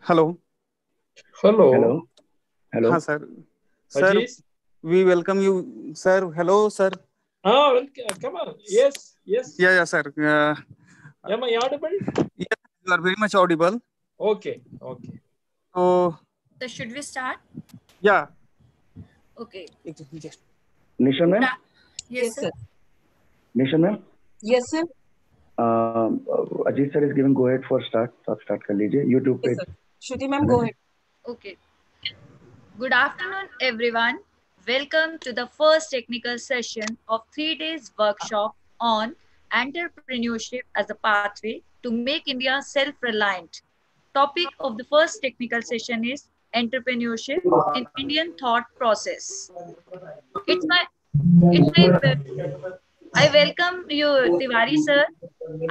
Hello. Hello. Hello. Hello. हाँ sir. Sir Aziz. We welcome you sir. Hello sir. हाँ, come on. Yes, yes. Yeah sir Am I audible? You are very much audible. Okay, okay. तो So should we start? या Okay. just Nisha ma'am. Yes, sir. Nisha ma'am. Yes, sir. Ajit sir is giving go ahead for start, आप start कर लीजिए YouTube पे। Yes, sir. Shruti ma'am, go ahead. Okay. Good afternoon, everyone. Welcome to the first technical session of 3 days workshop on entrepreneurship as a pathway to make India self-reliant. Topic of the first technical session is entrepreneurship in Indian thought process. It's my I welcome you, Tiwari sir.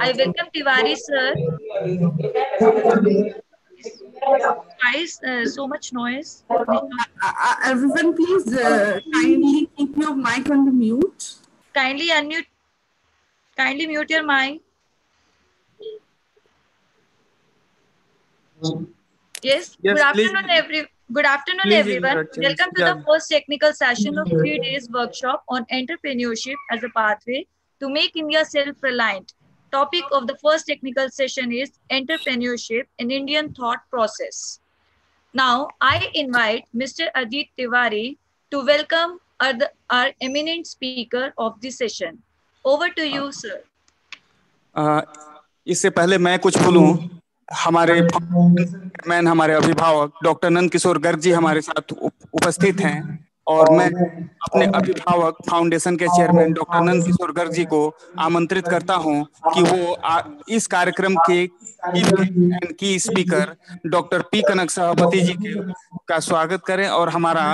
I welcome Tiwari sir. Guys, so much noise. Everyone, please kindly keep your mic on the mute. Kindly unmute. Kindly mute your mic. Yes. Yes, Good please. afternoon, Good afternoon, Please everyone. introductions. Welcome to Yeah. the first technical session of 3 days workshop on entrepreneurship as a pathway to make India self-reliant. Topic of the first technical session is entrepreneurship in Indian thought process. Now, I invite Mr. Ajit Tiwari to welcome our eminent speaker of this session. Over to you, sir. इससे पहले मैं कुछ बोलूं, हमारे chairman, हमारे अभिभावक doctor Nand Kishore Garg ji हमारे साथ उपस्थित हैं और मैं अपने अभिभावक फाउंडेशन के चेयरमैन डॉक्टर नंद किशोर गर्ग जी को आमंत्रित करता हूं कि वो इस कार्यक्रम के की स्पीकर डॉक्टर पी कनक सभापति जी का स्वागत करें और हमारा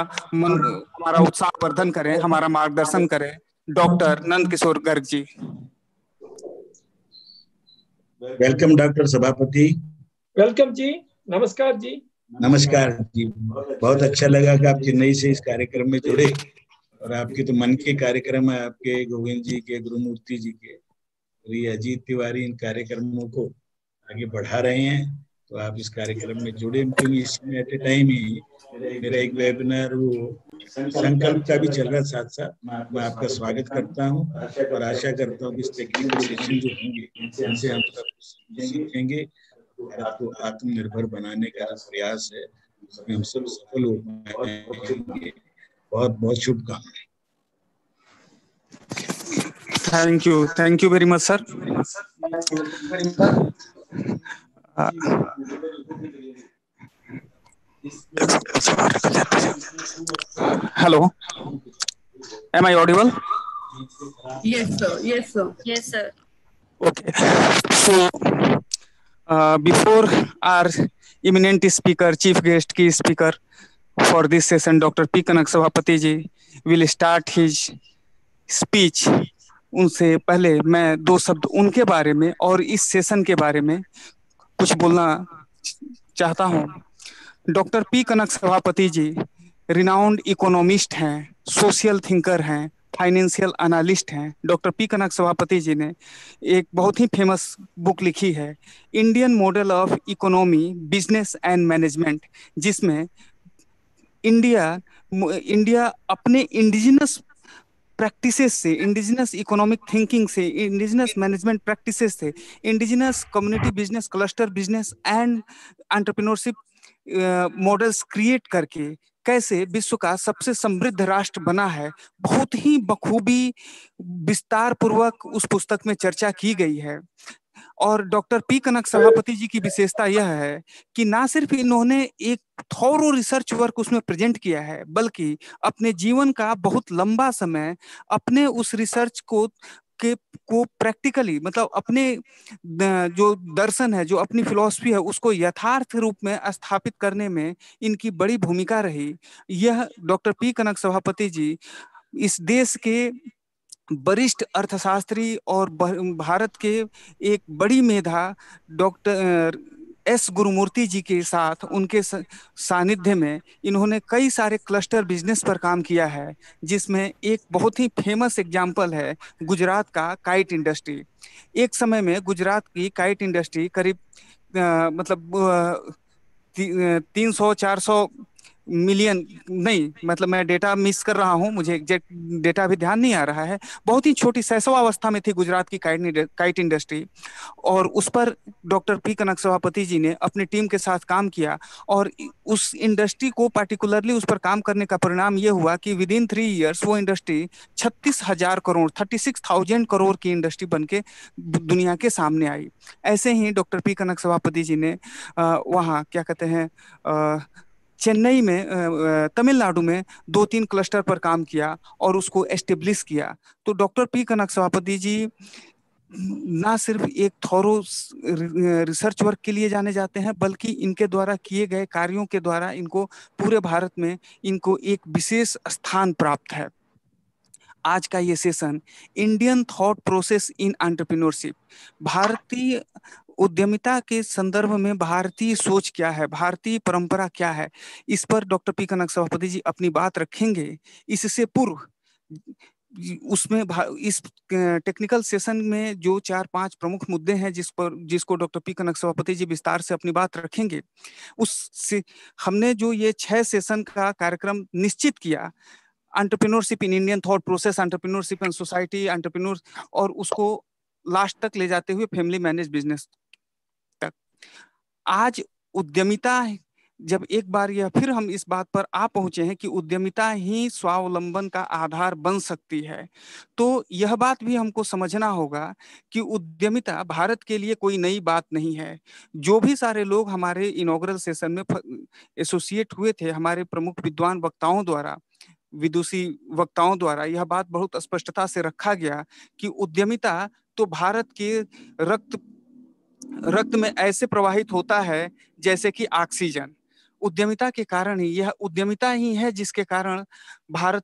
उत्साहवर्धन करें, हमारा मार्गदर्शन करें। Doctor Nand Kishore Garg ji. Welcome doctor सभापति। वेलकम जी। नमस्कार जी। नमस्कार जी। बहुत अच्छा लगा कि आप चेन्नई से इस कार्यक्रम में जुड़े और आपके तो मन के कार्यक्रम है, आपके गोविंद जी के, गुरुमूर्ति जी के, और ये अजीत तिवारी इन कार्यक्रमों को आगे बढ़ा रहे हैं, तो आप इस कार्यक्रम में जुड़े। क्योंकि इसमें एट ए टाइम ही मेरा एक वेबिनार वो संकल्प का भी चल रहा है साथ साथ। मैं आपका स्वागत करता हूं और आशा करता हूं कि इस टेक्निकल सेशन जो होंगे इनसे हम सब सीखेंगे। भारत को आत्मनिर्भर बनाने का जो प्रयास है उसमें हम सब सफल हो पाएंगे। बहुत बहुत शुभकामनाएं। Thank you very much sir. Hello, am I audible? Yes, sir. Yes, sir. Yes, sir. Okay. So before our eminent speaker, chief guest key speaker for this session, Dr. P. Kanak Sabhapati ji will start his speech. उनसे पहले मैं दो शब्द उनके बारे में और इस सेशन के बारे में कुछ बोलना चाहता हूं। डॉक्टर पी कनक सभापति जी रिनाउंड इकोनॉमिस्ट हैं, सोशल थिंकर हैं, फाइनेंशियल एनालिस्ट हैं। डॉक्टर पी कनक सभापति जी ने एक बहुत ही फेमस बुक लिखी है, Indian model of economy, business and management, जिसमें इंडिया अपने इंडिजिनस प्रैक्टिसेस से, इंडिजिनस इकोनॉमिक थिंकिंग से, इंडिजिनस मैनेजमेंट प्रैक्टिसेस से, indigenous community business, cluster business and entrepreneurship models create करके कैसे विश्व का सबसे समृद्ध राष्ट्र बना है, बहुत ही बखूबी विस्तार पूर्वक उस पुस्तक में चर्चा की गई है। और डॉक्टर पी कनक सभापति जी की विशेषता यह है कि ना सिर्फ इन्होंने एक थॉरो रिसर्च वर्क उसमें प्रेजेंट किया है, बल्कि अपने जीवन का बहुत लंबा समय अपने उस रिसर्च को प्रैक्टिकली, मतलब अपने जो दर्शन है, जो अपनी फिलॉसफी है, उसको यथार्थ रूप में स्थापित करने में इनकी बड़ी भूमिका रही। यह डॉक्टर पी कनक सभापति जी इस देश के वरिष्ठ अर्थशास्त्री और भारत के एक बड़ी मेधा डॉक्टर एस गुरुमूर्ति जी के साथ, उनके सानिध्य में इन्होंने कई सारे क्लस्टर बिजनेस पर काम किया है, जिसमें एक बहुत ही फेमस एग्जाम्पल है गुजरात का काइट इंडस्ट्री। एक समय में गुजरात की काइट इंडस्ट्री करीब 300-400 मिलियन, नहीं मतलब मैं डेटा मिस कर रहा हूं, मुझे एग्जैक्ट डेटा भी ध्यान नहीं आ रहा है। बहुत ही छोटी शैशवावस्था में थी गुजरात की काइट इंडस्ट्री, और उस पर डॉक्टर पी कनक सभापति जी ने अपनी टीम के साथ काम किया। और उस इंडस्ट्री को पार्टिकुलरली उस पर काम करने का परिणाम ये हुआ कि विद इन 3 इयर्स वो इंडस्ट्री 36,000 करोड़, 36,000 करोड़ की इंडस्ट्री बन के दुनिया के सामने आई। ऐसे ही डॉक्टर पी कनक सभापति जी ने वहाँ क्या कहते हैं, चेन्नई में, तमिलनाडु में 2-3 क्लस्टर पर काम किया और उसको एस्टेब्लिश किया। तो डॉक्टर पी कनक सभापति जी ना सिर्फ एक थॉरो रिसर्च वर्क के लिए जाने जाते हैं, बल्कि इनके द्वारा किए गए कार्यों के द्वारा इनको पूरे भारत में इनको एक विशेष स्थान प्राप्त है। आज का ये session Indian thought process in entrepreneurship, भारतीय उद्यमिता के संदर्भ में भारतीय सोच क्या है, भारतीय परंपरा क्या है, इस पर डॉक्टर पी कनक सभापति जी अपनी बात रखेंगे। इससे पूर्व उसमें इस टेक्निकल सेशन में जो 4-5 प्रमुख मुद्दे हैं जिसको डॉक्टर पी कनक सभापति जी विस्तार से अपनी बात रखेंगे, उससे हमने जो ये 6 सेशन का कार्यक्रम निश्चित किया, entrepreneurship in Indian thought process, entrepreneurship in society, entrepreneur, और उसको लास्ट तक ले जाते हुए फैमिली मैनेज बिजनेस तक। आज उद्यमिता, जब एक बार यह फिर हम इस बात पर आ पहुंचे हैं कि उद्यमिता ही स्वावलंबन का आधार बन सकती है, तो यह बात भी हमको समझना होगा कि उद्यमिता भारत के लिए कोई नई बात नहीं है। जो भी सारे लोग हमारे इनॉग्रल सेशन में एसोसिएट हुए थे, हमारे प्रमुख विद्वान वक्ताओं द्वारा, विदुषी वक्ताओं द्वारा यह बात बहुत स्पष्टता से रखा गया कि उद्यमिता तो भारत के रक्त में ऐसे प्रवाहित होता है जैसे कि ऑक्सीजन। उद्यमिता के कारण ही, यह उद्यमिता ही है जिसके कारण भारत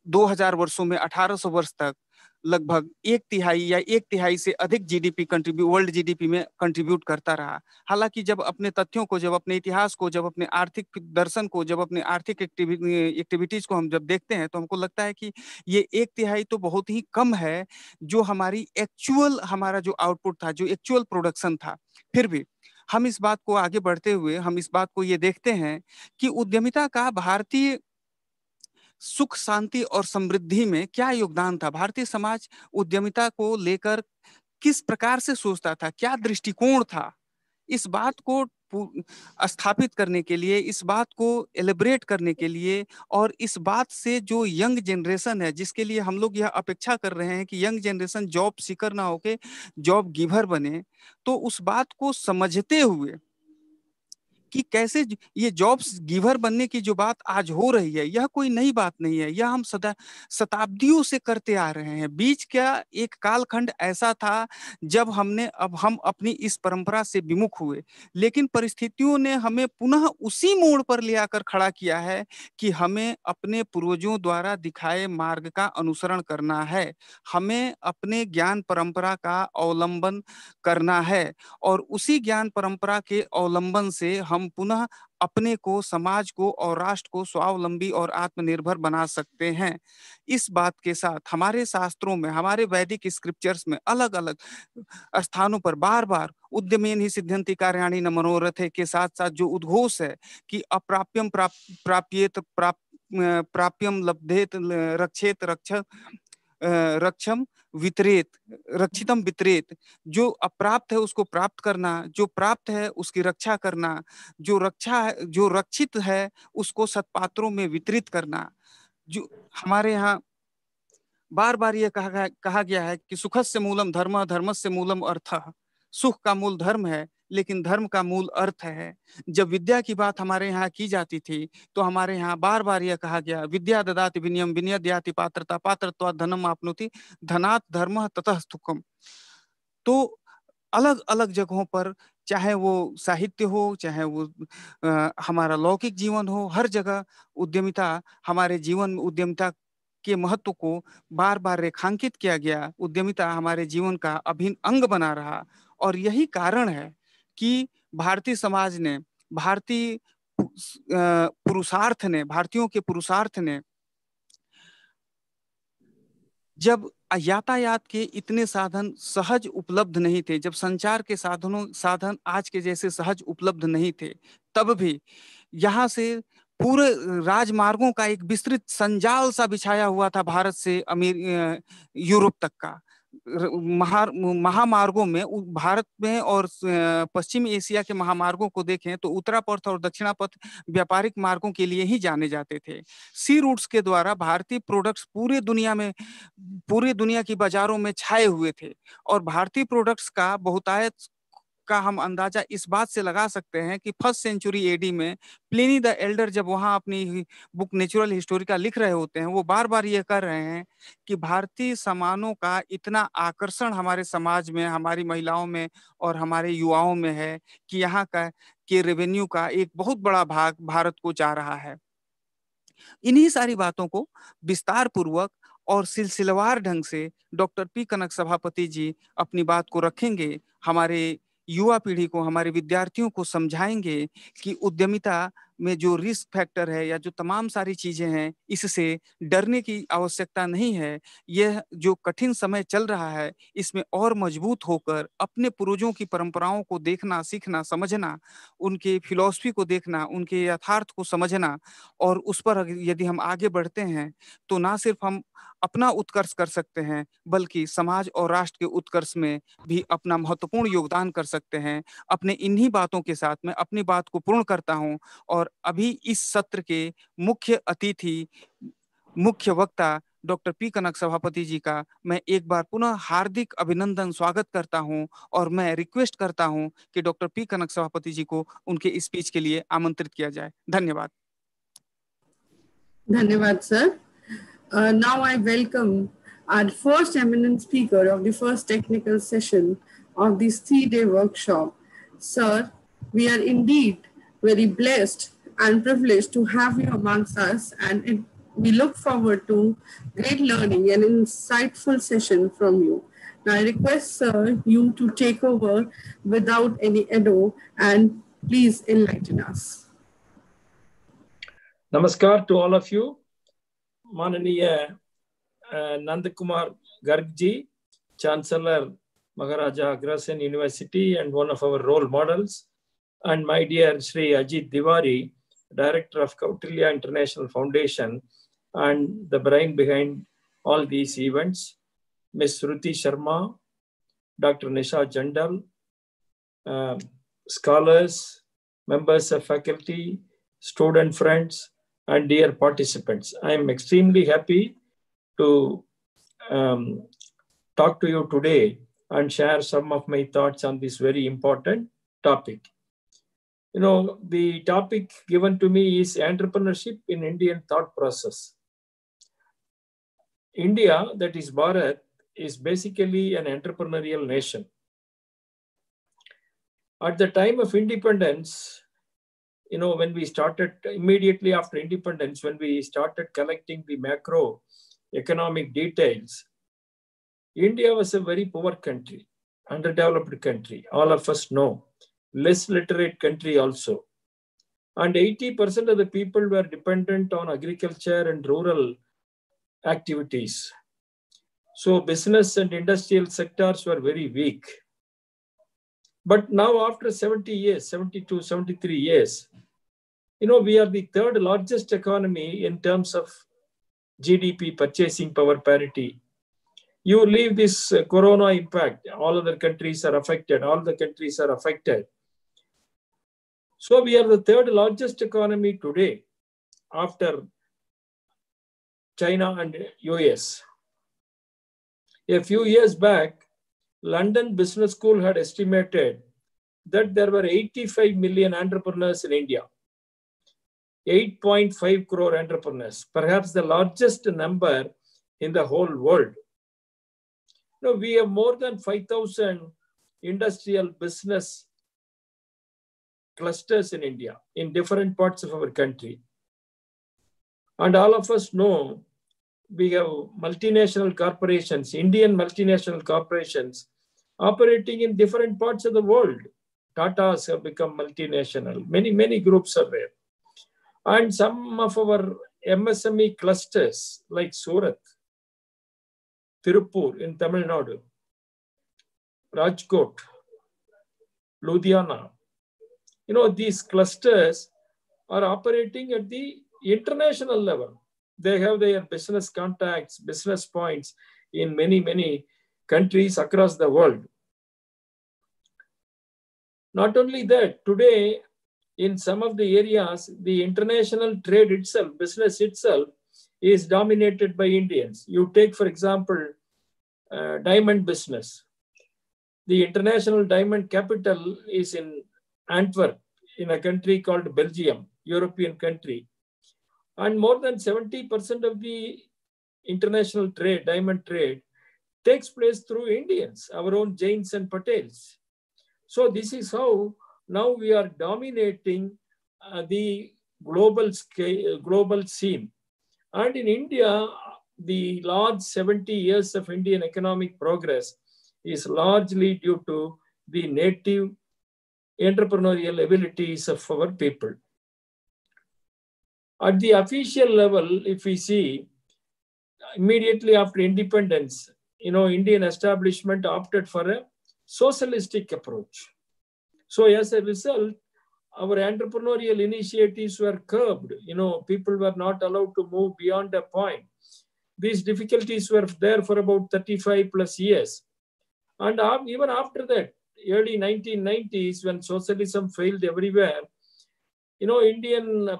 2000 वर्षों में 1800 वर्ष तक लगभग 1/3 या 1/3 से अधिक जीडीपी वर्ल्ड जीडीपी में कंट्रीब्यूट करता रहा। हालांकि जब अपने तथ्यों को, जब अपने इतिहास को, जब अपने आर्थिक दर्शन को, जब अपने आर्थिक एक्टिविटीज को हम जब देखते हैं तो हमको लगता है कि ये 1/3 तो बहुत ही कम है, जो हमारी एक्चुअल, हमारा जो आउटपुट था, जो एक्चुअल प्रोडक्शन था। फिर भी हम इस बात को आगे बढ़ते हुए हम इस बात को ये देखते हैं कि उद्यमिता का भारतीय सुख, शांति और समृद्धि में क्या योगदान था। भारतीय समाज उद्यमिता को लेकर किस प्रकार से सोचता था, क्या दृष्टिकोण था, इस बात को स्थापित करने के लिए, इस बात को एलिब्रेट करने के लिए, और इस बात से जो यंग जनरेशन है, जिसके लिए हम लोग यह अपेक्षा कर रहे हैं कि यंग जनरेशन जॉब सीकर ना होके जॉब गिवर बने, तो उस बात को समझते हुए कि कैसे ये जॉब्स गिवर बनने की जो बात आज हो रही है, यह कोई नई बात नहीं है, यह हम शताब्दियों से करते आ रहे हैं। बीच का एक कालखंड ऐसा था जब हम अपनी इस परंपरा से विमुख हुए, लेकिन परिस्थितियों ने हमें पुनः उसी मोड़ पर ले आकर खड़ा किया है कि हमें अपने पूर्वजों द्वारा दिखाए मार्ग का अनुसरण करना है, हमें अपने ज्ञान परंपरा का अवलंबन करना है, और उसी ज्ञान परंपरा के अवलंबन से हम पुनः अपने को, समाज को और राष्ट्र को स्वावलंबी और आत्मनिर्भर बना सकते हैं। इस बात के साथ हमारे शास्त्रों में, हमारे वैदिक स्क्रिप्चर्स में अलग अलग स्थानों पर बार बार उद्यमेन ही सिद्ध्यन्ति कार्याणि न मनोरथे के साथ साथ जो उद्घोष है कि अप्राप्यम प्राप्येत, प्राप्यम लब्धेत, रक्षेत रक्षम वितरेत, रक्षितम वितरेत, जो अप्राप्त है उसको प्राप्त करना, जो प्राप्त है उसकी रक्षा करना, जो रक्षित है उसको सत्पात्रों में वितरित करना। जो हमारे यहाँ बार बार ये कहा गया है कि सुखस्य मूलम धर्म, धर्मस्य मूलम अर्थः। सुख का मूल धर्म है, लेकिन धर्म का मूल अर्थ है। जब विद्या की बात हमारे यहाँ की जाती थी तो हमारे यहाँ बार बार यह कहा गया, विद्या ददाति विनयम, विनय दयाति पात्रता, पात्रत्वात् धनम आपनोति, धनात् धर्मः ततः सुखम। तो अलग अलग जगहों पर, चाहे वो साहित्य हो, चाहे वो हमारा लौकिक जीवन हो, हर जगह उद्यमिता, हमारे जीवन में उद्यमिता के महत्व को बार बार रेखांकित किया गया। उद्यमिता हमारे जीवन का अभिन्न अंग बना रहा, और यही कारण है कि भारतीय समाज ने, भारतीय पुरुषार्थ ने, भारतीयों के पुरुषार्थ ने जब यातायात के इतने साधन सहज उपलब्ध नहीं थे, जब संचार के साधन आज के जैसे सहज उपलब्ध नहीं थे, तब भी यहाँ से पूरे राजमार्गों का एक विस्तृत संजाल सा बिछाया हुआ था, भारत से यूरोप तक का महामार्गों में। भारत में और पश्चिमी एशिया के महामार्गों को देखें तो उत्तरा पथ और दक्षिणा पथ व्यापारिक मार्गों के लिए ही जाने जाते थे। सी रूट्स के द्वारा भारतीय प्रोडक्ट्स पूरे दुनिया की बाजारों में छाए हुए थे, और भारतीय प्रोडक्ट्स का बहुतायत का हम अंदाजा इस बात से लगा सकते हैं कि फर्स्ट सेंचुरी एडी में प्लिनी द एल्डर जब वहां अपनी बुक नेचुरल हिस्टोरिका लिख रहे होते हैं, वो बार बार ये कर रहे हैं कि भारतीय सामानों का इतना आकर्षण हमारे समाज में, हमारी महिलाओं में और हमारे युवाओं में है कि यहाँ का के रेवेन्यू का एक बहुत बड़ा भाग भारत को जा रहा है। इन्हीं सारी बातों को विस्तार पूर्वक और सिलसिलेवार ढंग से डॉक्टर पी कनक सभापति जी अपनी बात को रखेंगे, हमारे युवा पीढ़ी को, हमारे विद्यार्थियों को समझाएंगे कि उद्यमिता में जो रिस्क फैक्टर है या जो तमाम सारी चीजें हैं, इससे डरने की आवश्यकता नहीं है। यह जो कठिन समय चल रहा है, इसमें और मजबूत होकर अपने पूर्वजों की परंपराओं को देखना, सीखना, समझना, उनके फिलॉसफी को देखना, उनके यथार्थ को समझना, और उस पर यदि हम आगे बढ़ते हैं तो ना सिर्फ हम अपना उत्कर्ष कर सकते हैं, बल्कि समाज और राष्ट्र के उत्कर्ष में भी अपना महत्वपूर्ण योगदान कर सकते हैं। अपने इन्हीं बातों के साथ मैं अपनी बात को पूर्ण करता हूं, और अभी इस सत्र के मुख्य अतिथि, मुख्य वक्ता डॉक्टर पी कनक सभापति जी का मैं एक बार पुनः हार्दिक अभिनंदन स्वागत करता हूं, और मैं रिक्वेस्ट करता हूं कि डॉक्टर पी कनक सभापति जी को उनके स्पीच के लिए आमंत्रित किया जाए। धन्यवाद। Dhanyavad, sir. Now I welcome our first eminent speaker of the first technical session of this 3-day workshop. Sir, we are indeed very blessed and privileged to have you amongst us, and we look forward to great learning and insightful session from you. Now I request, sir, you to take over without any ado and please enlighten us. Namaskar to all of you. Mananiya Nandakumar Garg ji, Chancellor Maharaja Agrasen University and one of our role models, and my dear Sri Ajit Tiwari, Director of Kautilya International Foundation and the brain behind all these events, Ms. Shruti Sharma, Dr. Nisha Jandal, scholars, members of faculty, student friends, and dear participants. I am extremely happy to talk to you today and share some of my thoughts on this very important topic. You know, the topic given to me is entrepreneurship in Indian thought process. India, that is Bharat, is basically an entrepreneurial nation. At the time of independence, you know, when we started, immediately after independence, when we started collecting the macro economic details, India was a very poor country, underdeveloped country. All of us know. Less literate country also. And 80% of the people were dependent on agriculture and rural activities. So business and industrial sectors were very weak. But now after 70 years, 72, 73 years, you know, we are the third largest economy in terms of GDP, purchasing power parity. You leave this corona impact, all other countries are affected, all the countries are affected. So we are the third largest economy today after China and US. A few years back, London Business School had estimated that there were 85 million entrepreneurs in India. 8.5 crore entrepreneurs, perhaps the largest number in the whole world. Now, we have more than 5,000 industrial business clusters in India, in different parts of our country. And all of us know we have multinational corporations, Indian multinational corporations operating in different parts of the world. Tatas have become multinational. Many groups are there. And some of our MSME clusters like Surat, Tirupur in Tamil Nadu, Rajkot, Ludhiana. These clusters are operating at the international level. They have their business contacts, business points in many, many countries across the world. Not only that, today, in some of the areas, the international trade itself, business itself, is dominated by Indians. You take, for example, diamond business. The international diamond capital is in Antwerp, in a country called Belgium, European country. And more than 70% of the international trade, diamond trade, takes place through Indians, our own Jains and Patels. So this is how now we are dominating the global scene. And in India, the large 70 years of Indian economic progress is largely due to the native entrepreneurial abilities of our people. At the official level, if we see, immediately after independence, Indian establishment opted for a socialistic approach. So as a result, our entrepreneurial initiatives were curbed. People were not allowed to move beyond a point. These difficulties were there for about 35 plus years. And even after that, early 1990s, when socialism failed everywhere, Indian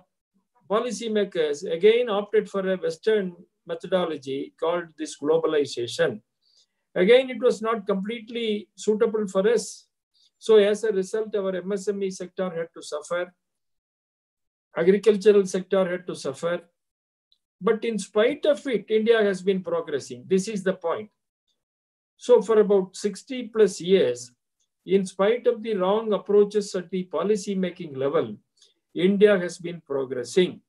policymakers again opted for a Western methodology called this globalization. Again, it was not completely suitable for us. So as a result, our MSME sector had to suffer. Agricultural sector had to suffer. But in spite of it, India has been progressing. This is the point. So for about 60 plus years, in spite of the wrong approaches at the policy making level, India has been progressing.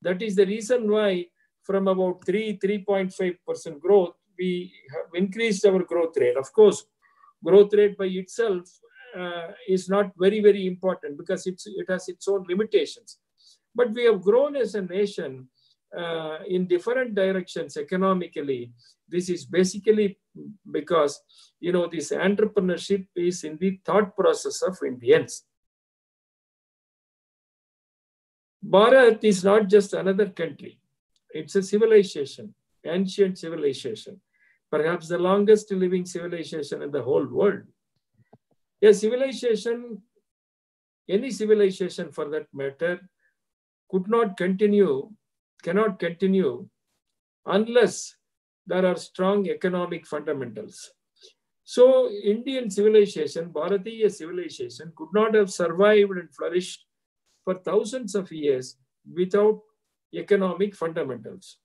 That is the reason why from about 3.5% growth, we have increased our growth rate. Of course, growth rate by itself is not very, very important because it has its own limitations. But we have grown as a nation in different directions economically. This is basically because, this entrepreneurship is in the thought process of Indians. Bharat is not just another country. It's a civilization, ancient civilization, perhaps the longest living civilization in the whole world. A civilization, any civilization for that matter, cannot continue unless there are strong economic fundamentals. So Indian civilization, Bharatiya civilization, could not have survived and flourished for thousands of years without economic fundamentals.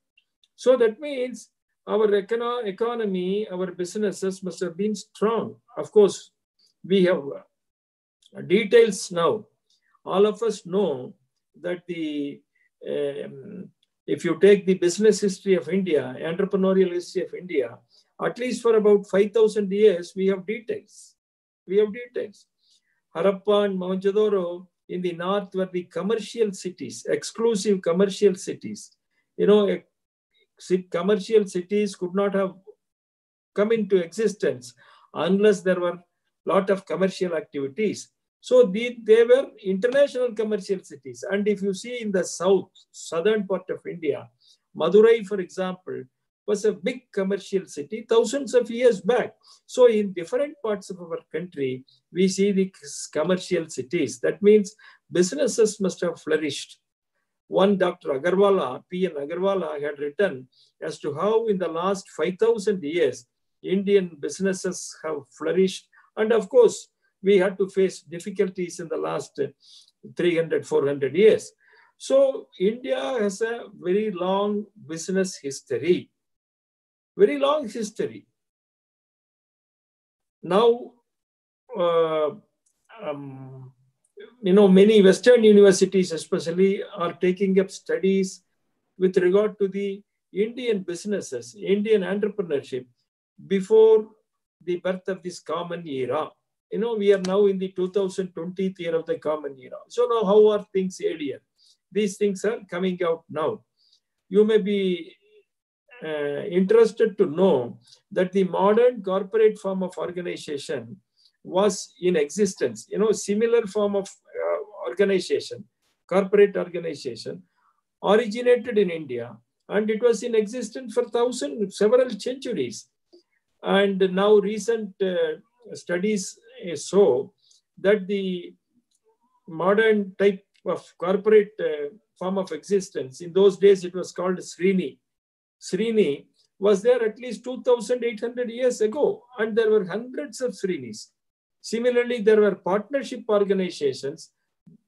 So that means our economy, our businesses must have been strong. Of course, we have details now. All of us know that if you take the business history of India, entrepreneurial history of India, at least for about 5,000 years, we have details. Harappa and Mohenjo-daro in the north were the commercial cities, exclusive commercial cities. Commercial cities could not have come into existence unless there were a lot of commercial activities. So they were international commercial cities. And if you see in the southern part of India, Madurai, for example, was a big commercial city thousands of years back. So in different parts of our country, we see the commercial cities. That means businesses must have flourished. One Dr. Agarwala, P.N. Agarwala, had written as to how in the last 5,000 years, Indian businesses have flourished. And of course, we had to face difficulties in the last 300, 400 years. So India has a very long business history. Very long history. Now, many Western universities especially are taking up studies with regard to the Indian businesses, Indian entrepreneurship before the birth of this common era. We are now in the 2020th year of the common era. So now how are things earlier? These things are coming out now. You may be interested to know that the modern corporate form of organization was in existence. Similar form of organization, corporate organization, originated in India, and it was in existence for several centuries. And now recent studies show that the modern type of corporate form of existence, in those days it was called Srini. Srini was there at least 2,800 years ago, and there were hundreds of Srinis. Similarly, there were partnership organizations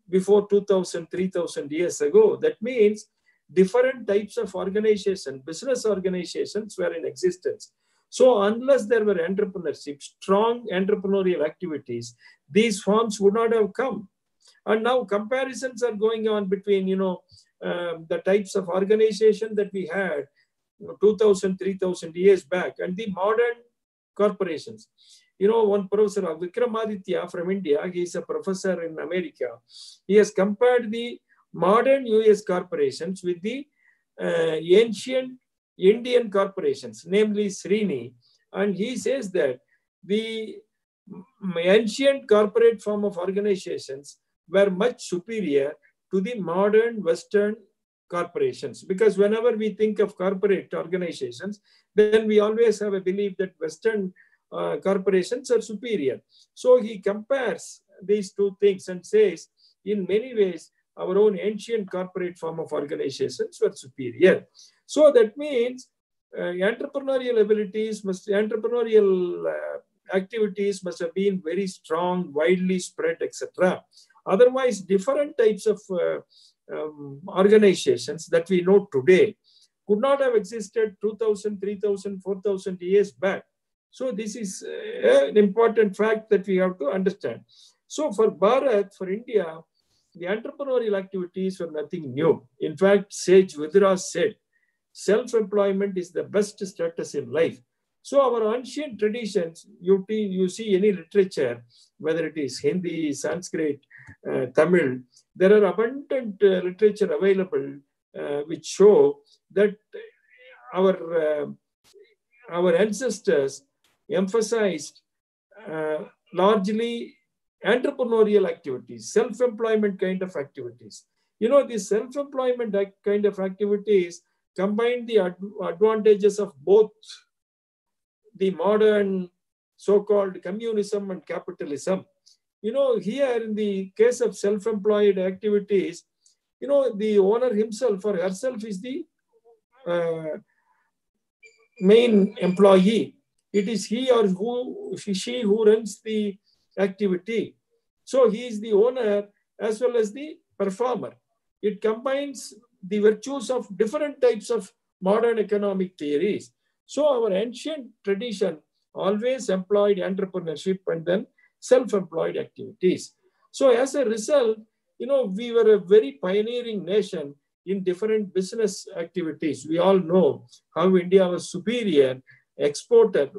before 2,000, 3,000 years ago. That means different types of organization, business organizations were in existence. So unless there were entrepreneurship, strong entrepreneurial activities, these forms would not have come. And now comparisons are going on between, the types of organization that we had 2,000, 3,000 years back and the modern corporations. One professor, Vikramaditya from India, he is a professor in America. He has compared the modern US corporations with the ancient Indian corporations, namely Srini. And he says that the ancient corporate form of organizations were much superior to the modern Western corporations. Because whenever we think of corporate organizations, then we always have a belief that Western corporations are superior. So he compares these two things and says, in many ways, our own ancient corporate form of organizations were superior. So that means entrepreneurial activities must have been very strong, widely spread, etc. Otherwise, different types of organizations that we know today could not have existed 2,000, 3,000, 4,000 years back. So this is an important fact that we have to understand. So for Bharat, for India, the entrepreneurial activities were nothing new. In fact, Sage Vidura said, self-employment is the best status in life. So our ancient traditions, you see any literature, whether it is Hindi, Sanskrit, Tamil, there are abundant literature available which show that our ancestors emphasized largely entrepreneurial activities, self-employment kind of activities. These self-employment kind of activities combine the advantages of both the modern so-called communism and capitalism. Here in the case of self-employed activities, the owner himself or herself is the main employee. It is he or she who runs the activity. So he is the owner as well as the performer. It combines the virtues of different types of modern economic theories. So our ancient tradition always employed entrepreneurship and then self-employed activities. So as a result, we were a very pioneering nation in different business activities. We all know how India was superior exporter,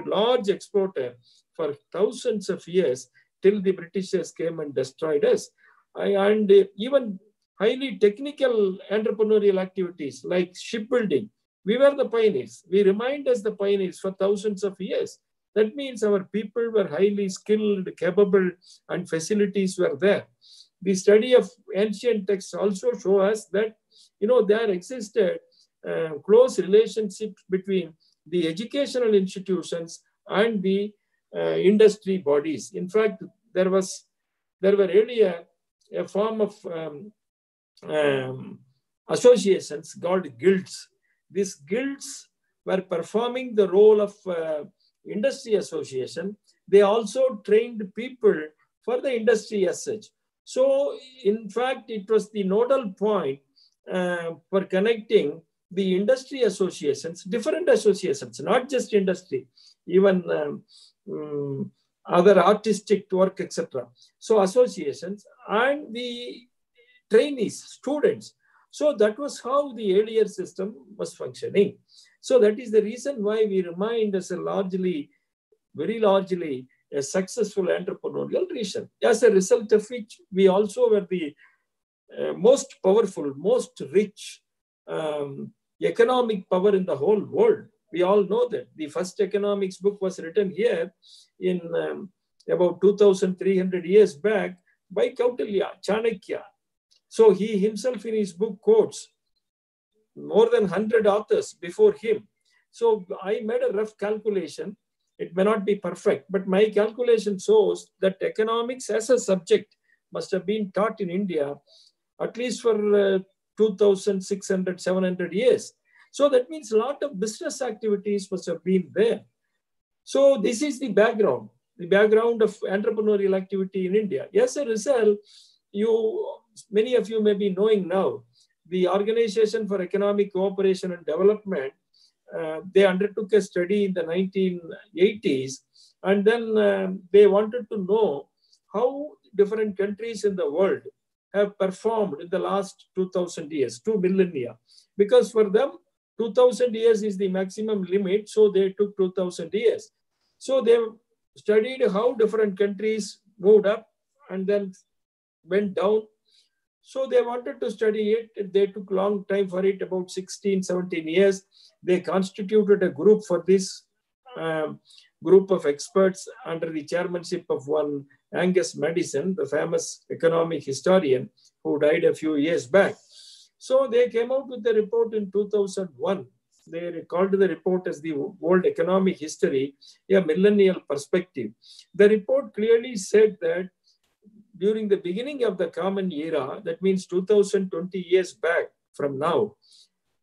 large exporter for thousands of years till the Britishers came and destroyed us. And even highly technical entrepreneurial activities like shipbuilding, we were the pioneers. We remained as the pioneers for thousands of years. That means our people were highly skilled, capable, and facilities were there. The study of ancient texts also show us that, there existed close relationships between the educational institutions and the industry bodies. In fact, there were earlier a form of associations called guilds. These guilds were performing the role of industry association. They also trained people for the industry as such. So, in fact, it was the nodal point for connecting the industry associations, different associations, not just industry, even other artistic work, etc. So associations and the trainees, students. So that was how the earlier system was functioning. So that is the reason why we remained as very largely, a successful entrepreneurial region. As a result of which, we also were the most powerful, most rich economic power in the whole world. We all know that. The first economics book was written here in about 2,300 years back by Kautilya, Chanakya. So he himself in his book quotes more than 100 authors before him. So I made a rough calculation. It may not be perfect, but my calculation shows that economics as a subject must have been taught in India at least for 2,600, 700 years. So that means a lot of business activities must have been there. So this is the background of entrepreneurial activity in India. As a result, many of you may be knowing now, the Organization for Economic Cooperation and Development, they undertook a study in the 1980s, and then they wanted to know how different countries in the world have performed in the last 2,000 years, 2 millennia. Because for them, 2,000 years is the maximum limit, so they took 2,000 years. So they studied how different countries moved up and then went down. So they wanted to study it. They took a long time for it, about 16, 17 years. They constituted a group for this group of experts under the chairmanship of one Angus Madison, the famous economic historian who died a few years back. So they came out with the report in 2001. They called the report as the World Economic History, a Millennial Perspective. The report clearly said that during the beginning of the Common Era, that means 2020 years back from now,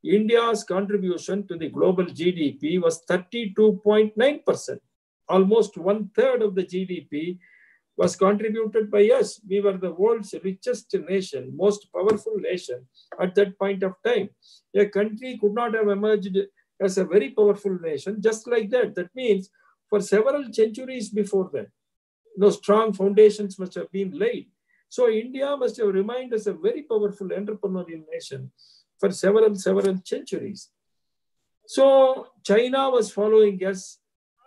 India's contribution to the global GDP was 32.9%. Almost 1/3 of the GDP was contributed by us. We were the world's richest nation, most powerful nation at that point of time. A country could not have emerged as a very powerful nation just like that. That means for several centuries before that, strong foundations must have been laid. So India must have remained as a very powerful entrepreneurial nation for several centuries. So China was following us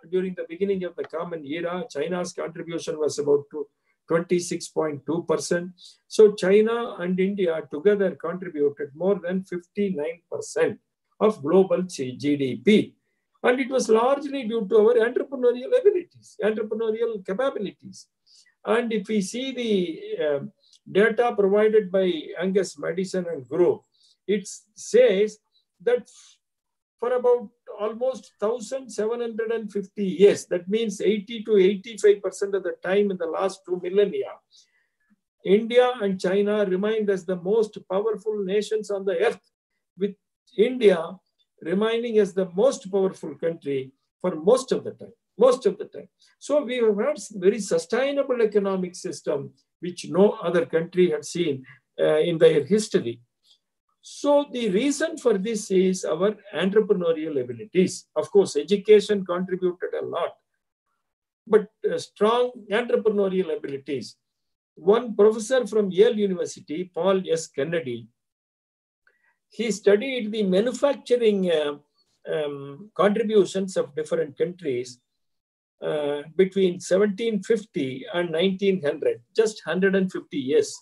during the beginning of the Common Era. China's contribution was about 26.2%. So China and India together contributed more than 59% of global GDP. And it was largely due to our entrepreneurial abilities, entrepreneurial capabilities. And if we see the data provided by Angus Madison and group, it says that for about almost 1,750 years, that means 80 to 85% of the time in the last 2 millennia, India and China remained as the most powerful nations on the earth, with India remaining as the most powerful country for most of the time. So we have had very sustainable economic system, which no other country had seen in their history. So the reason for this is our entrepreneurial abilities. Of course, education contributed a lot, but strong entrepreneurial abilities. One professor from Yale University, Paul S. Kennedy, he studied the manufacturing contributions of different countries between 1750 and 1900, just 150 years.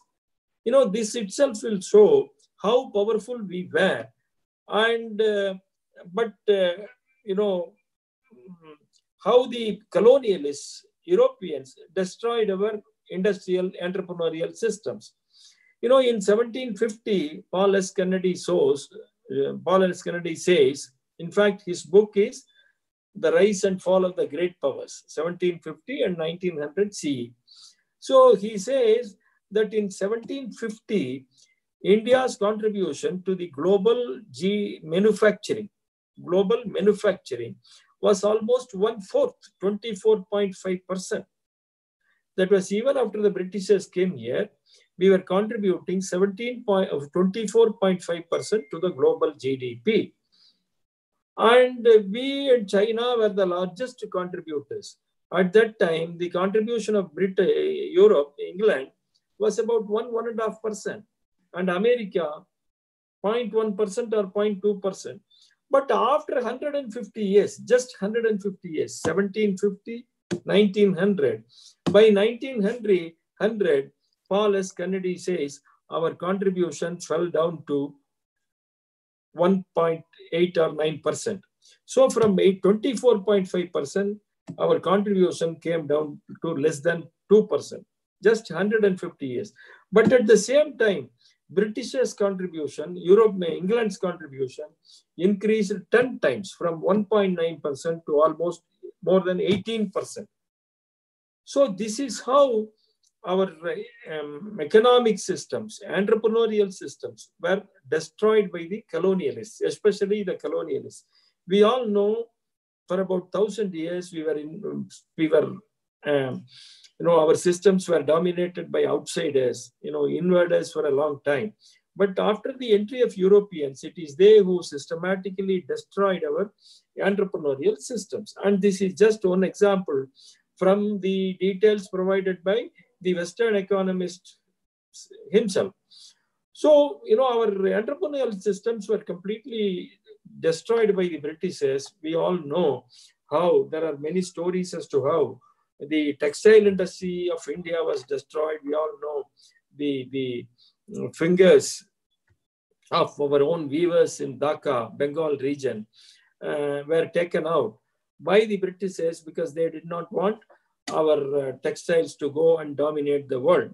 This itself will show how powerful we were, and how the colonialists, Europeans, destroyed our industrial entrepreneurial systems. In 1750, Paul S. Kennedy says, in fact, his book is The Rise and Fall of the Great Powers, 1750 and 1900 CE. So he says that in 1750, India's contribution to the global manufacturing was almost 1/4, 24.5%. That was even after the Britishers came here, we were contributing 24.5% to the global GDP. And we and China were the largest contributors. At that time, the contribution of Europe, England, was about 1.5%. And America, 0.1% or 0.2%. But after 150 years, just 150 years, 1750, 1900, by 1900, Paul S. Kennedy says our contribution fell down to 1.8 or 9%. So from 24.5%, our contribution came down to less than 2%, just 150 years. But at the same time, British's contribution, England's contribution increased 10 times from 1.9% to almost more than 18%. So this is how our economic systems, entrepreneurial systems were destroyed by the colonialists, especially the colonialists. We all know for about 1,000 years our systems were dominated by outsiders, invaders for a long time. But after the entry of Europeans, it is they who systematically destroyed our entrepreneurial systems. And this is just one example from the details provided by the Western economist himself. So, our entrepreneurial systems were completely destroyed by the Britishers. We all know how there are many stories as to how the textile industry of India was destroyed. We all know the fingers of our own weavers in Dhaka, Bengal region, were taken out by the Britishers because they did not want our textiles to go and dominate the world.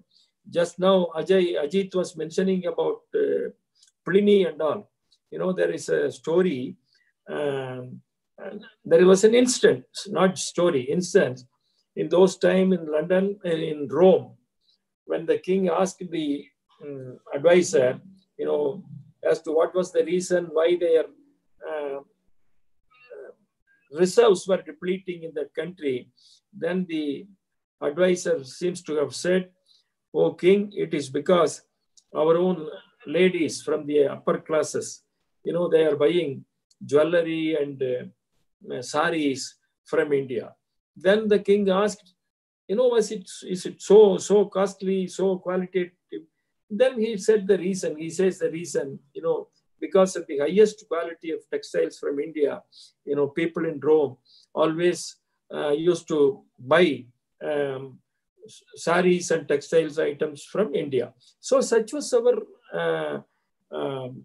Just now, Ajit was mentioning about Pliny and all. There is a story. There was an instance, not story, instance. In those times in London, in Rome, when the king asked the advisor, as to what was the reason why their reserves were depleting in that country, then the advisor seems to have said, "Oh king, it is because our own ladies from the upper classes, they are buying jewelry and saris from India." Then the king asked, is it so costly, so qualitative? Then he said the reason. He says the reason, because of the highest quality of textiles from India, people in Rome always used to buy saris and textiles items from India. So such was our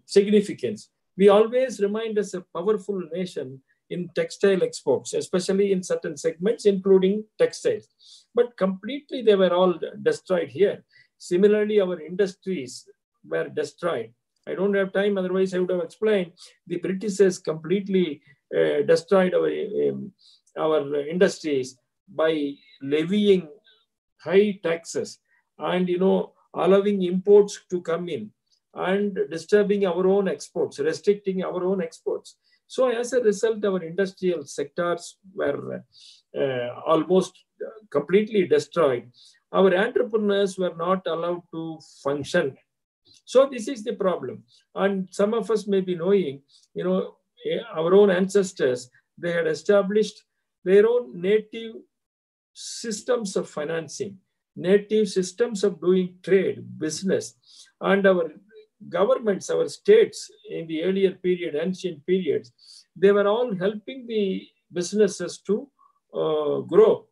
significance. We always remind us a powerful nation in textile exports, especially in certain segments, including textiles. But completely they were all destroyed here. Similarly, our industries were destroyed. I don't have time, otherwise I would have explained. The Britishers completely destroyed our industries by levying high taxes and, allowing imports to come in and disturbing our own exports, restricting our own exports. So as a result, our industrial sectors were almost completely destroyed. Our entrepreneurs were not allowed to function. So this is the problem. And some of us may be knowing, our own ancestors, they had established their own native systems of financing, native systems of doing trade, business. And our governments, our states in the earlier period, ancient periods, they were all helping the businesses to grow.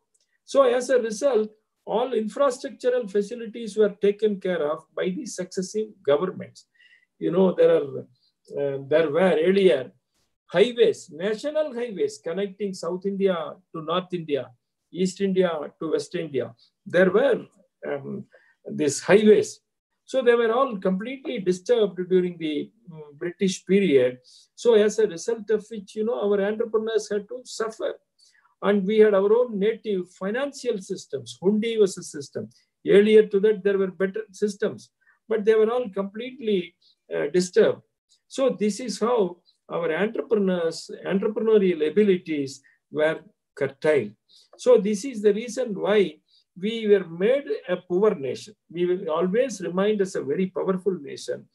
So as a result, all infrastructural facilities were taken care of by the successive governments. There were earlier highways, national highways connecting South India to North India, East India to West India. There were these highways. So they were all completely disturbed during the British period. So as a result of which, our entrepreneurs had to suffer. And we had our own native financial systems. Hundi was a system. Earlier to that, there were better systems, but they were all completely disturbed. So this is how our entrepreneurial abilities were curtailed. So this is the reason why we were made a poor nation. We will always remind us a very powerful nation,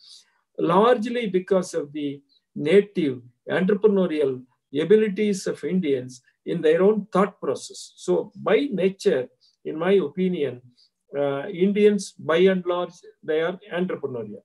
largely because of the native entrepreneurial abilities of Indians in their own thought process. So by nature, in my opinion, Indians, by and large, they are entrepreneurial.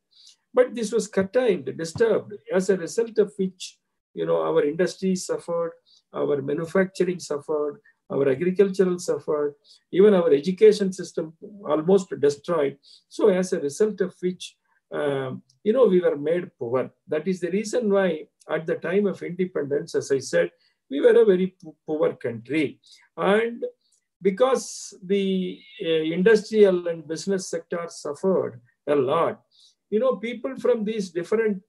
But this was curtailed, disturbed, as a result of which, our industries suffered, our manufacturing suffered, our agricultural suffered, even our education system almost destroyed. So as a result of which, we were made poor. That is the reason why at the time of independence, as I said, we were a very poor country. And because the industrial and business sector suffered a lot, people from these different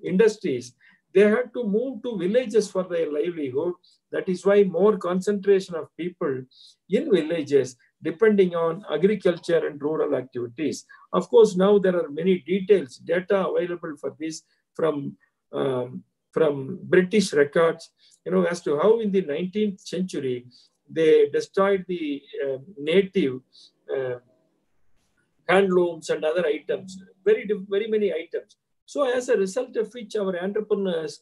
industries, they had to move to villages for their livelihood. That is why more concentration of people in villages depending on agriculture and rural activities. Of course, now there are many details, data available for this from British records, as to how in the 19th century they destroyed the native handlooms and other items, very many items. So as a result of which our entrepreneurs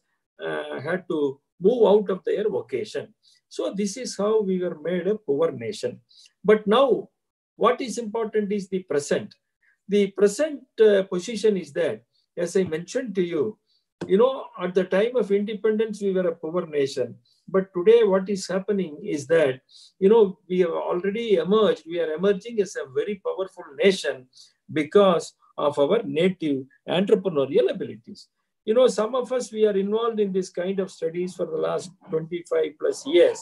had to move out of their vocation. So this is how we were made a poor nation. But now what is important is the present. The present position is that, as I mentioned to you, at the time of independence, we were a poor nation. But today what is happening is that, we have already emerged, we are emerging as a very powerful nation because of our native entrepreneurial abilities. Some of us, we are involved in this kind of studies for the last 25 plus years.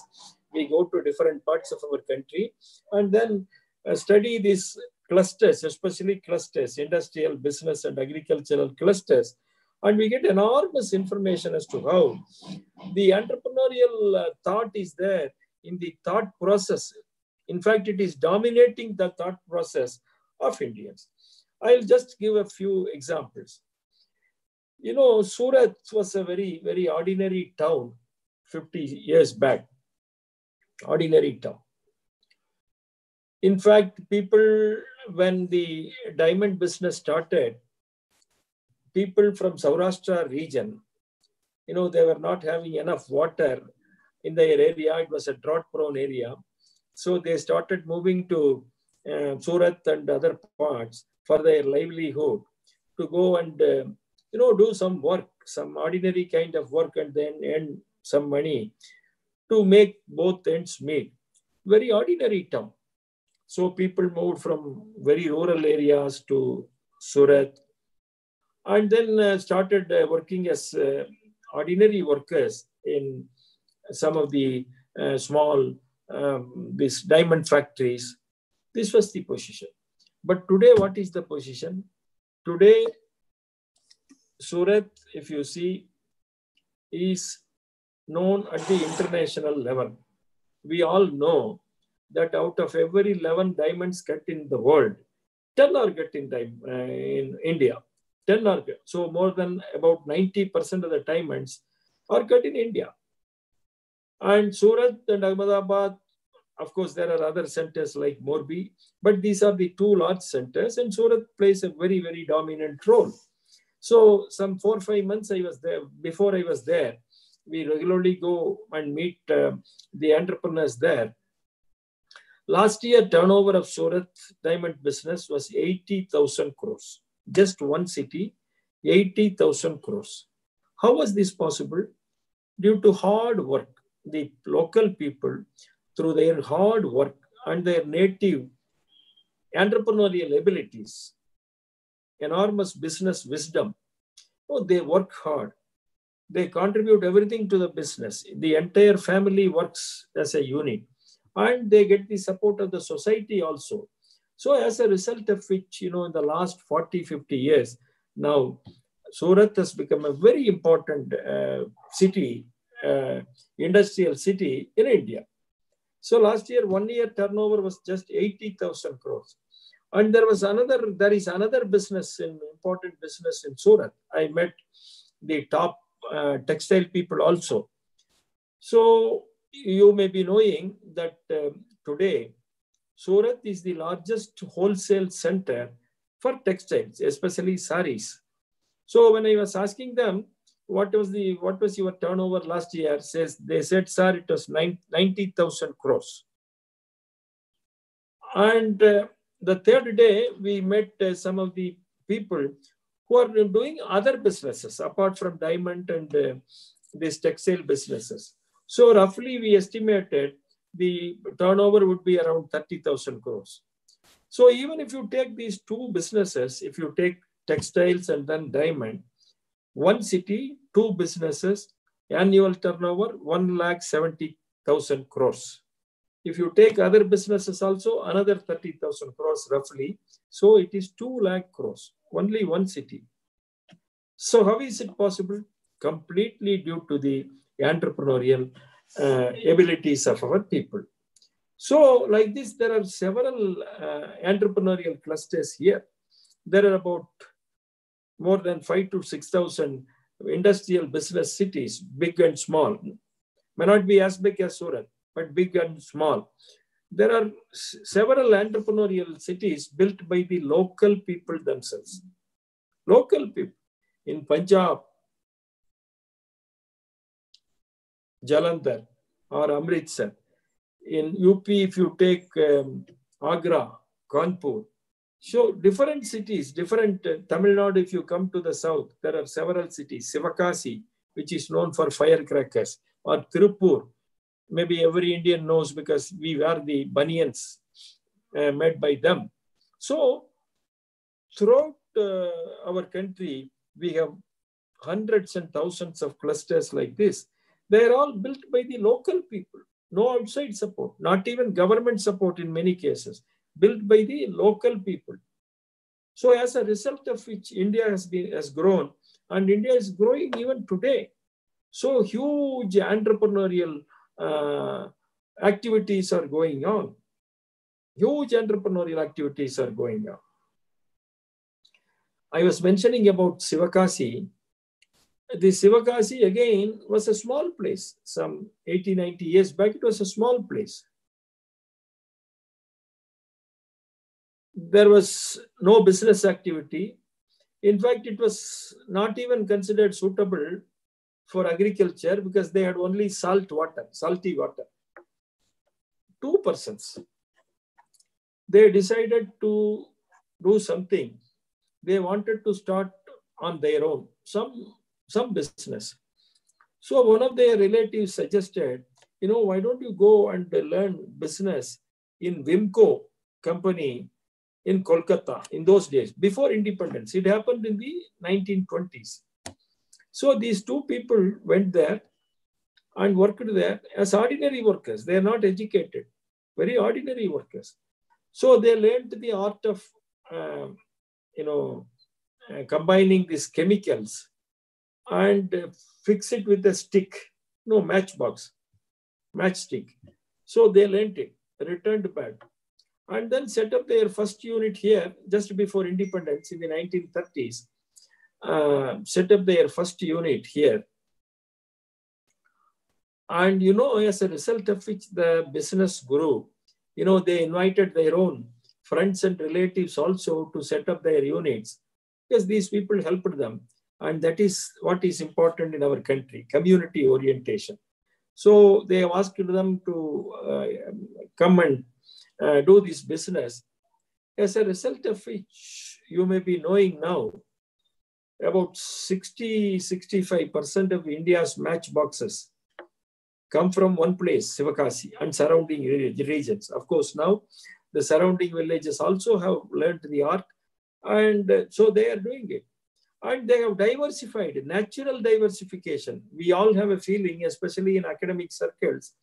We go to different parts of our country and then study these clusters, especially clusters, industrial, business, and agricultural clusters. And we get enormous information as to how the entrepreneurial thought is there in the thought process. In fact, it is dominating the thought process of Indians. I'll just give a few examples. Surat was a very, very ordinary town 50 years back. Ordinary town. In fact, people, when the diamond business started, people from Saurashtra region, they were not having enough water in their area. It was a drought-prone area. So they started moving to Surat and other parts for their livelihood to go and, do some work, some ordinary kind of work and then earn some money to make both ends meet. Very ordinary town. So people moved from very rural areas to Surat and then started working as ordinary workers in some of the small these diamond factories. This was the position. But today, what is the position? Today, Surat, if you see, is known at the international level. We all know that out of every 11 diamonds cut in the world, 10 are cut in India. 10 are cut. So more than about 90% of the diamonds are cut in India. And Surat and Ahmedabad, of course, there are other centers like Morbi, but these are the two large centers, and Surat plays a very, very dominant role. So some 4 or 5 months I was there. Before I was there, we regularly go and meet the entrepreneurs there. Last year, turnover of Surat diamond business was 80,000 crores. Just one city, 80,000 crores. How was this possible? Due to hard work. The local people, through their hard work and their native entrepreneurial abilities, enormous business wisdom, they work hard. They contribute everything to the business. The entire family works as a unit. And they get the support of the society also. So as a result of which, in the last 40, 50 years, now Surat has become a very important city, industrial city in India. So last year, 1 year turnover was just 80,000 crores. And there is another business, important business in Surat. I met the top textile people also. So you may be knowing that today, Surat is the largest wholesale center for textiles, especially saris. So when I was asking them, what was your turnover last year? They said, sir, it was 90,000 crores. And the third day, we met some of the people who are doing other businesses apart from diamond and these textile businesses. So roughly we estimated the turnover would be around 30,000 crores. So even if you take these two businesses, if you take textiles, and then diamond. One city, two businesses, annual turnover 1,70,000 crores. If you take other businesses also, another 30,000 crores roughly. So it is 2 lakh crores, only one city. So how is it possible? Completely due to the entrepreneurial abilities of our people. So like this, there are several entrepreneurial clusters here. There are about more than 5,000 to 6,000 industrial business cities, big and small. May not be as big as Surat, but big and small. There are several entrepreneurial cities built by the local people themselves. Local people in Punjab, Jalandhar, or Amritsar. In UP, if you take Agra, Kanpur. So different cities, different Tamil Nadu, if you come to the south, there are several cities. Sivakasi, which is known for firecrackers, or Tirupur. Maybe every Indian knows because we wear the banians made by them. So throughout our country, we have hundreds and thousands of clusters like this. They are all built by the local people. No outside support, not even government support in many cases, built by the local people. So as a result of which India has grown, and India is growing even today. So huge entrepreneurial activities are going on. Huge entrepreneurial activities are going on. I was mentioning about Sivakasi. The Sivakasi again was a small place. Some 80, 90 years back, it was a small place. There was no business activity. In fact, it was not even considered suitable for agriculture because they had only salty water. Two persons. They decided to do something. They wanted to start on their own, some business. So one of their relatives suggested, why don't you go and learn business in Wimco company in Kolkata in those days, before independence. It happened in the 1920s. So these two people went there and worked there as ordinary workers. They are not educated, very ordinary workers. So they learned the art of, combining these chemicals and fix it with a stick, matchstick. So they learned it, returned back, and then set up their first unit here just before independence in the 1930s. Set up their first unit here. And, as a result of which the business grew, they invited their own friends and relatives also to set up their units because these people helped them. And that is what is important in our country, community orientation. So they asked them to come and do this business. As a result of which, you may be knowing now, about 60-65% of India's matchboxes come from one place, Sivakasi, and surrounding regions. Of course, now the surrounding villages also have learned the art, and so they are doing it. And they have diversified, natural diversification. We all have a feeling, especially in academic circles,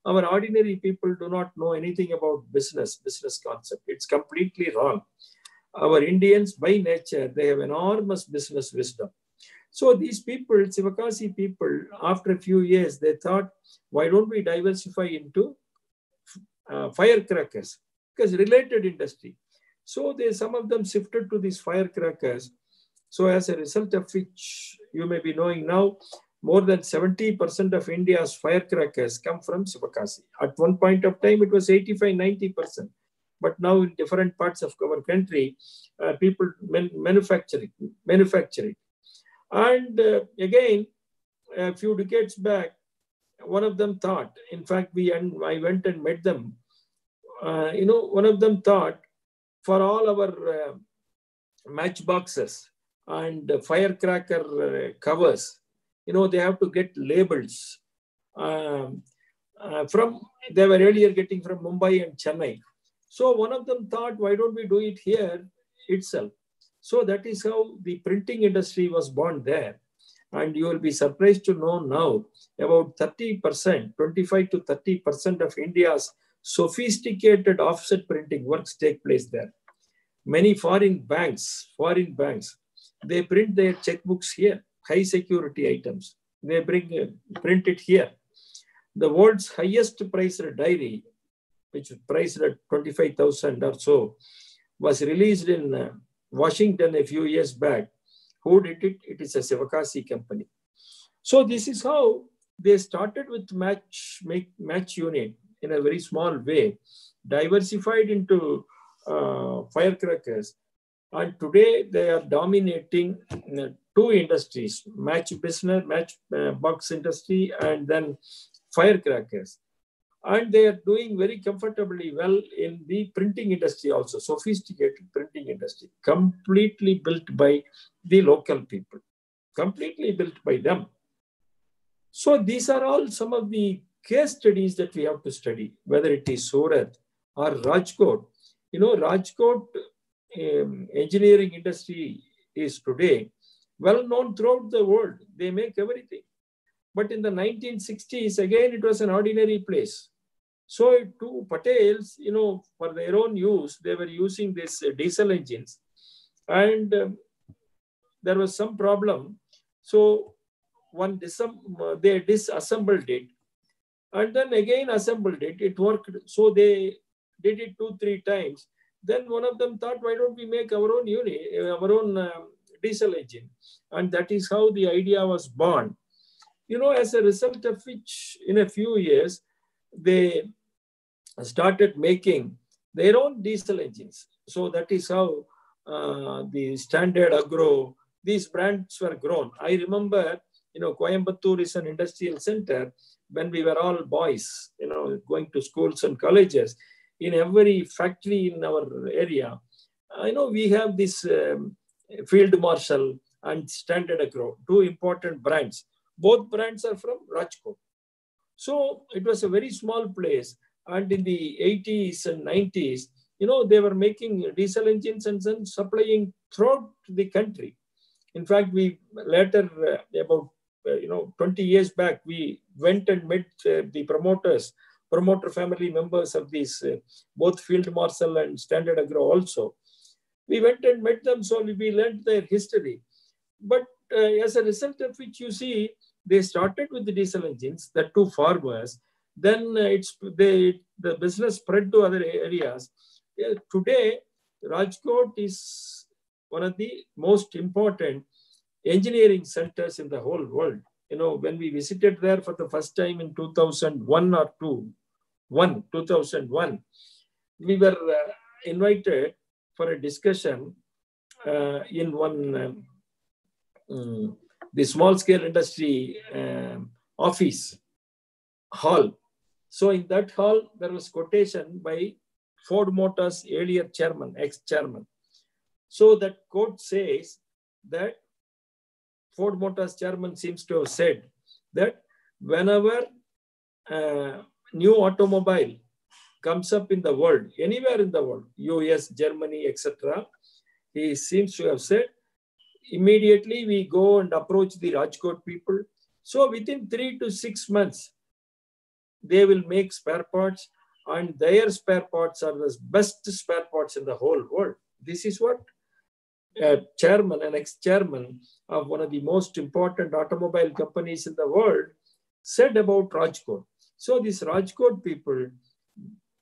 our ordinary people do not know anything about business concept. It's completely wrong. Our Indians, by nature, they have enormous business wisdom. So these people, Sivakasi people, after a few years, they thought, why don't we diversify into firecrackers? Because related industry. So some of them shifted to these firecrackers. So as a result of which, you may be knowing now, more than 70% of India's firecrackers come from Sivakasi. At one point of time, it was 85-90%. But now in different parts of our country, people manufacture it. And again, a few decades back, one of them thought, in fact, I went and met them. One of them thought, for all our matchboxes and firecracker covers, they have to get labels they were earlier getting from Mumbai and Chennai. So one of them thought, why don't we do it here itself? So that is how the printing industry was born there. And you will be surprised to know now about 30%, 25 to 30% of India's sophisticated offset printing works take place there. Many foreign banks, they print their checkbooks here, high security items. They print it here. The world's highest priced diary, which was priced at 25,000 or so, was released in Washington a few years back. Who did it? It is a Sivakasi company. So this is how they started with match unit in a very small way, diversified into firecrackers. And today they are dominating two industries, match box industry and then firecrackers. And they are doing very comfortably well in the printing industry also, sophisticated printing industry, completely built by the local people, completely built by them. So these are all some of the case studies that we have to study, whether it is Surat or Rajkot. You know, Rajkot engineering industry is today well known throughout the world. They make everything. But in the 1960s, again, it was an ordinary place. So to Patels, you know, for their own use, they were using these diesel engines. And there was some problem. So they disassembled it. And then again assembled it. It worked. So they did it 2-3 times. Then one of them thought, why don't we make our own diesel engine? And that is how the idea was born. You know, as a result of which, in a few years, they started making their own diesel engines. So that is how the Standard Agro, these brands were grown. I remember, you know, Coimbatore is an industrial center. When we were all boys, you know, going to schools and colleges, in every factory in our area, I know we have this Field Marshal and Standard Agro, two important brands. Both brands are from Rajkot. So it was a very small place. And in the 80s and 90s, you know, they were making diesel engines and then supplying throughout the country. In fact, we later, about 20 years back, we went and met the promoter family members of these, both Field Marshal and Standard Agro also. We went and met them, so we learned their history. But as a result of which, you see, they started with the diesel engines, that to farmers. Then the business spread to other areas. Today, Rajkot is one of the most important engineering centers in the whole world. You know, when we visited there for the first time in 2001 or 2001, we were invited for a discussion in one the small scale industry office hall. So in that hall, there was quotation by Ford Motors earlier chairman, ex-chairman. So that quote says that Ford Motors chairman seems to have said that whenever new automobile comes up in the world, anywhere in the world, US, Germany, etc., he seems to have said, immediately we go and approach the Rajkot people. So within 3 to 6 months, they will make spare parts, and their spare parts are the best spare parts in the whole world. This is what a chairman, an ex-chairman of one of the most important automobile companies in the world said about Rajkot. So these Rajkot people,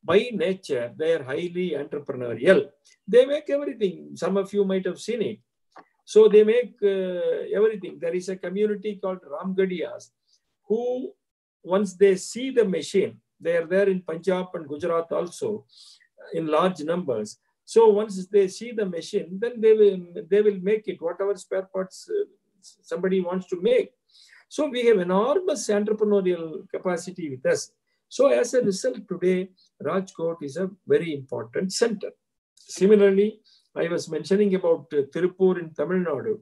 by nature, they are highly entrepreneurial. They make everything. Some of you might have seen it. So they make everything. There is a community called Ramgadiyas who, once they see the machine, they are there in Punjab and Gujarat also in large numbers. So once they see the machine, then they will make it, whatever spare parts somebody wants to make. So we have enormous entrepreneurial capacity with us. So as a result, today, Rajkot is a very important center. Similarly, I was mentioning about Tirupur in Tamil Nadu.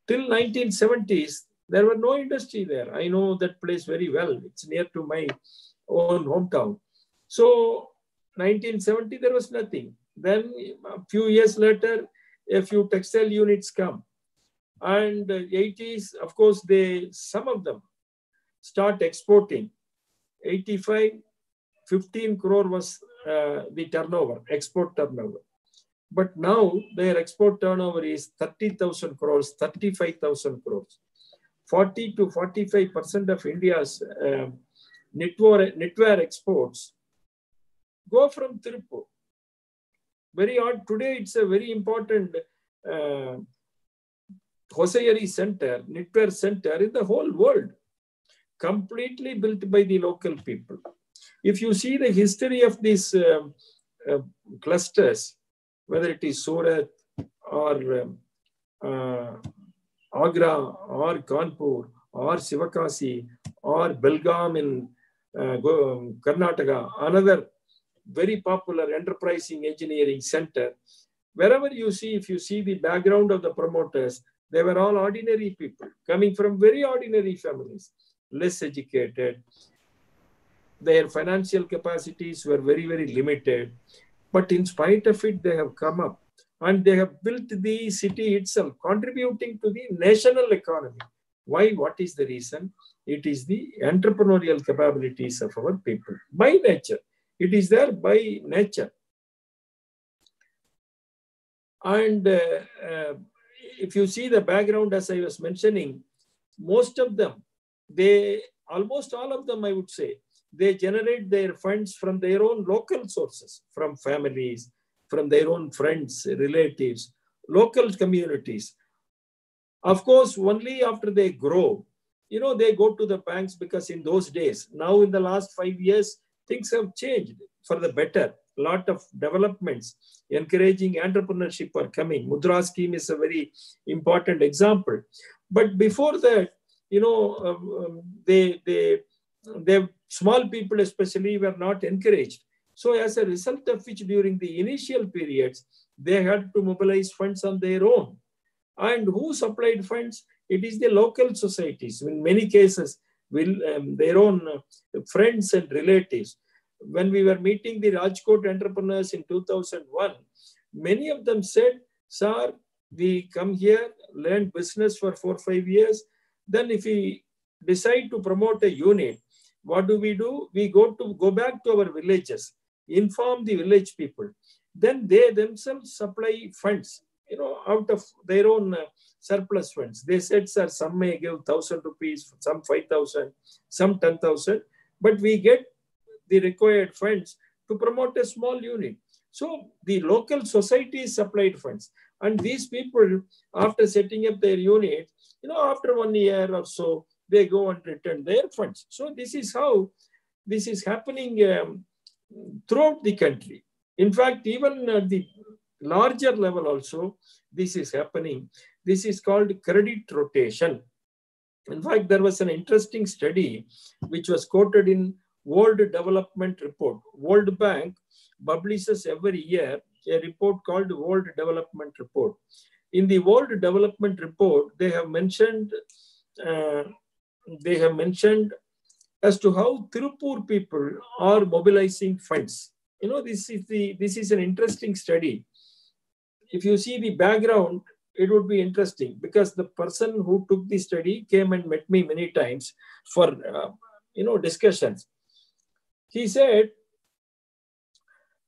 Till 1970s, there were no industry there. I know that place very well. It's near to my own hometown. So 1970, there was nothing. Then a few years later, a few textile units come. And 80s, of course, some of them start exporting. 85, 15 crore was the turnover, export turnover. But now their export turnover is 30,000 crores, 35,000 crores. 40 to 45% of India's knitwear exports go from Tirupur. Very odd. Today, it's a very important hosiery center, knitwear center in the whole world, completely built by the local people. If you see the history of these clusters, whether it is Surat or Agra or Kanpur or Sivakasi or Belgaum in Karnataka, another very popular enterprising engineering center. Wherever you see, if you see the background of the promoters, they were all ordinary people coming from very ordinary families, less educated. Their financial capacities were very, very limited. But in spite of it, they have come up and they have built the city itself, contributing to the national economy. Why? What is the reason? It is the entrepreneurial capabilities of our people by nature. It is there by nature. And if you see the background, as I was mentioning, most of them, almost all of them, I would say, they generate their funds from their own local sources, from families, from their own friends, relatives, local communities. Of course, only after they grow, they go to the banks, because in those days, now in the last 5 years, things have changed for the better. A lot of developments encouraging entrepreneurship are coming. Mudra scheme is a very important example. But before that, they small people especially were not encouraged. So as a result of which, during the initial periods, they had to mobilize funds on their own. And who supplied funds? It is the local societies. In many cases, their own friends and relatives. When we were meeting the Rajkot entrepreneurs in 2001, many of them said, "Sir, we come here, learn business for 4 or 5 years. Then if we decide to promote a unit, what do? We go back to our villages, inform the village people. Then they themselves supply funds, out of their own surplus funds." They said, "Sir, some may give 1,000 rupees, some 5,000, some 10,000, but we get the required funds to promote a small unit." So the local society supplied funds. And these people, after setting up their unit, after 1 year or so, they go and return their funds. So this is how this is happening throughout the country. In fact, even at the larger level also, this is happening. This is called credit rotation. In fact, there was an interesting study which was quoted in World Development Report. World Bank publishes every year a report called World Development Report. In the World Development Report, they have mentioned as to how Tirupur people are mobilizing funds. This is an interesting study. If you see the background, it would be interesting, because the person who took the study came and met me many times for discussions. He said,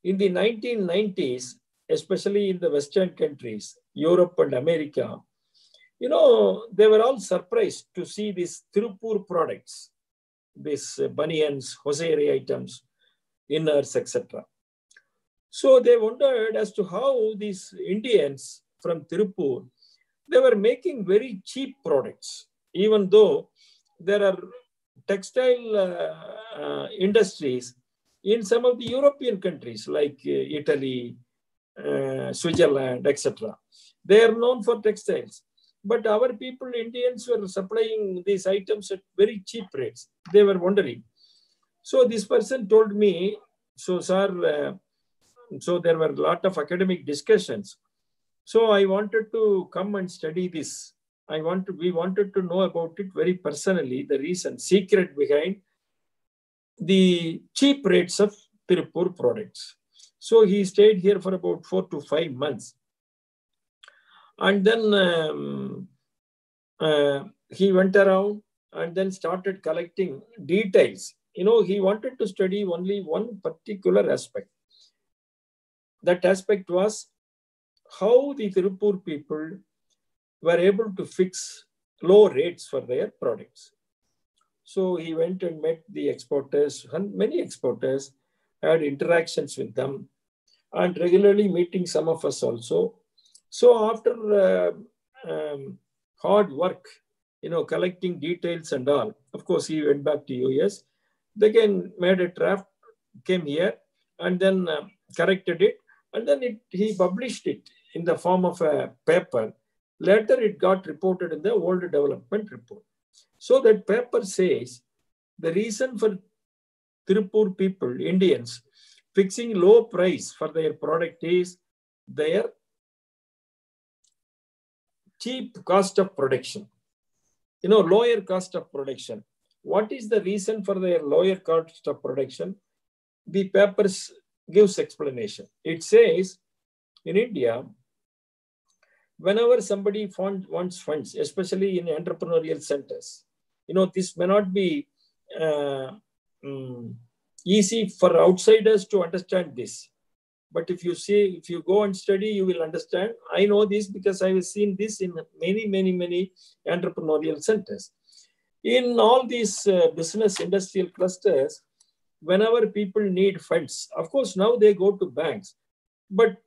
in the 1990s, especially in the Western countries, Europe and America, they were all surprised to see these Tirupur products, these bunions, hosiery items, inners, etc. So they wondered as to how these Indians from Tirupur, they were making very cheap products, even though there are textile industries in some of the European countries like Italy, Switzerland, etc. They are known for textiles. But our people, Indians, were supplying these items at very cheap rates. They were wondering. So this person told me, "So, sir, so there were a lot of academic discussions. So I wanted to come and study this. We wanted to know about it very personally, the reason, secret behind the cheap rates of Tirupur products." So he stayed here for about 4 to 5 months. And then he went around and then started collecting details. He wanted to study only one particular aspect. That aspect was how the Tirupur people were able to fix low rates for their products. So he went and met the exporters, and many exporters, had interactions with them, and regularly meeting some of us also. So after hard work, collecting details and all, of course, he went back to US. They again made a draft, came here, and then corrected it, and then he published it in the form of a paper. Later, it got reported in the World Development Report. So that paper says the reason for Tirupur people, Indians, fixing low price for their product is their cheap cost of production. Lower cost of production. What is the reason for their lower cost of production? The paper gives explanation. It says, in India, whenever somebody wants funds, especially in entrepreneurial centers, this may not be easy for outsiders to understand this. But if you go and study, you will understand. I know this because I have seen this in many, many, many entrepreneurial centers. In all these business industrial clusters, whenever people need funds, of course, now they go to banks, but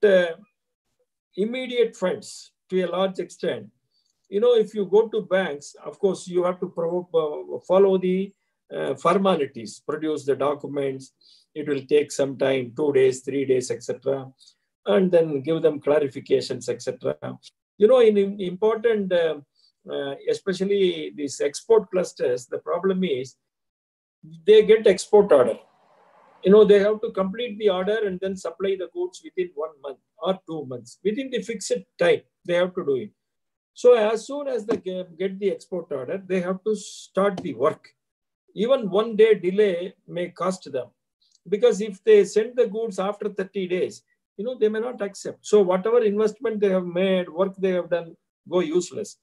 immediate funds to a large extent, if you go to banks, of course, you have to follow the formalities, produce the documents. It will take some time, 2 days, 3 days, etc. And then give them clarifications, etc. In important, especially these export clusters, the problem is they get export order. They have to complete the order and then supply the goods within 1 month or 2 months. Within the fixed time, they have to do it. So as soon as they get the export order, they have to start the work. Even 1 day delay may cost them. Because if they send the goods after 30 days, they may not accept. So whatever investment they have made, work they have done, go useless.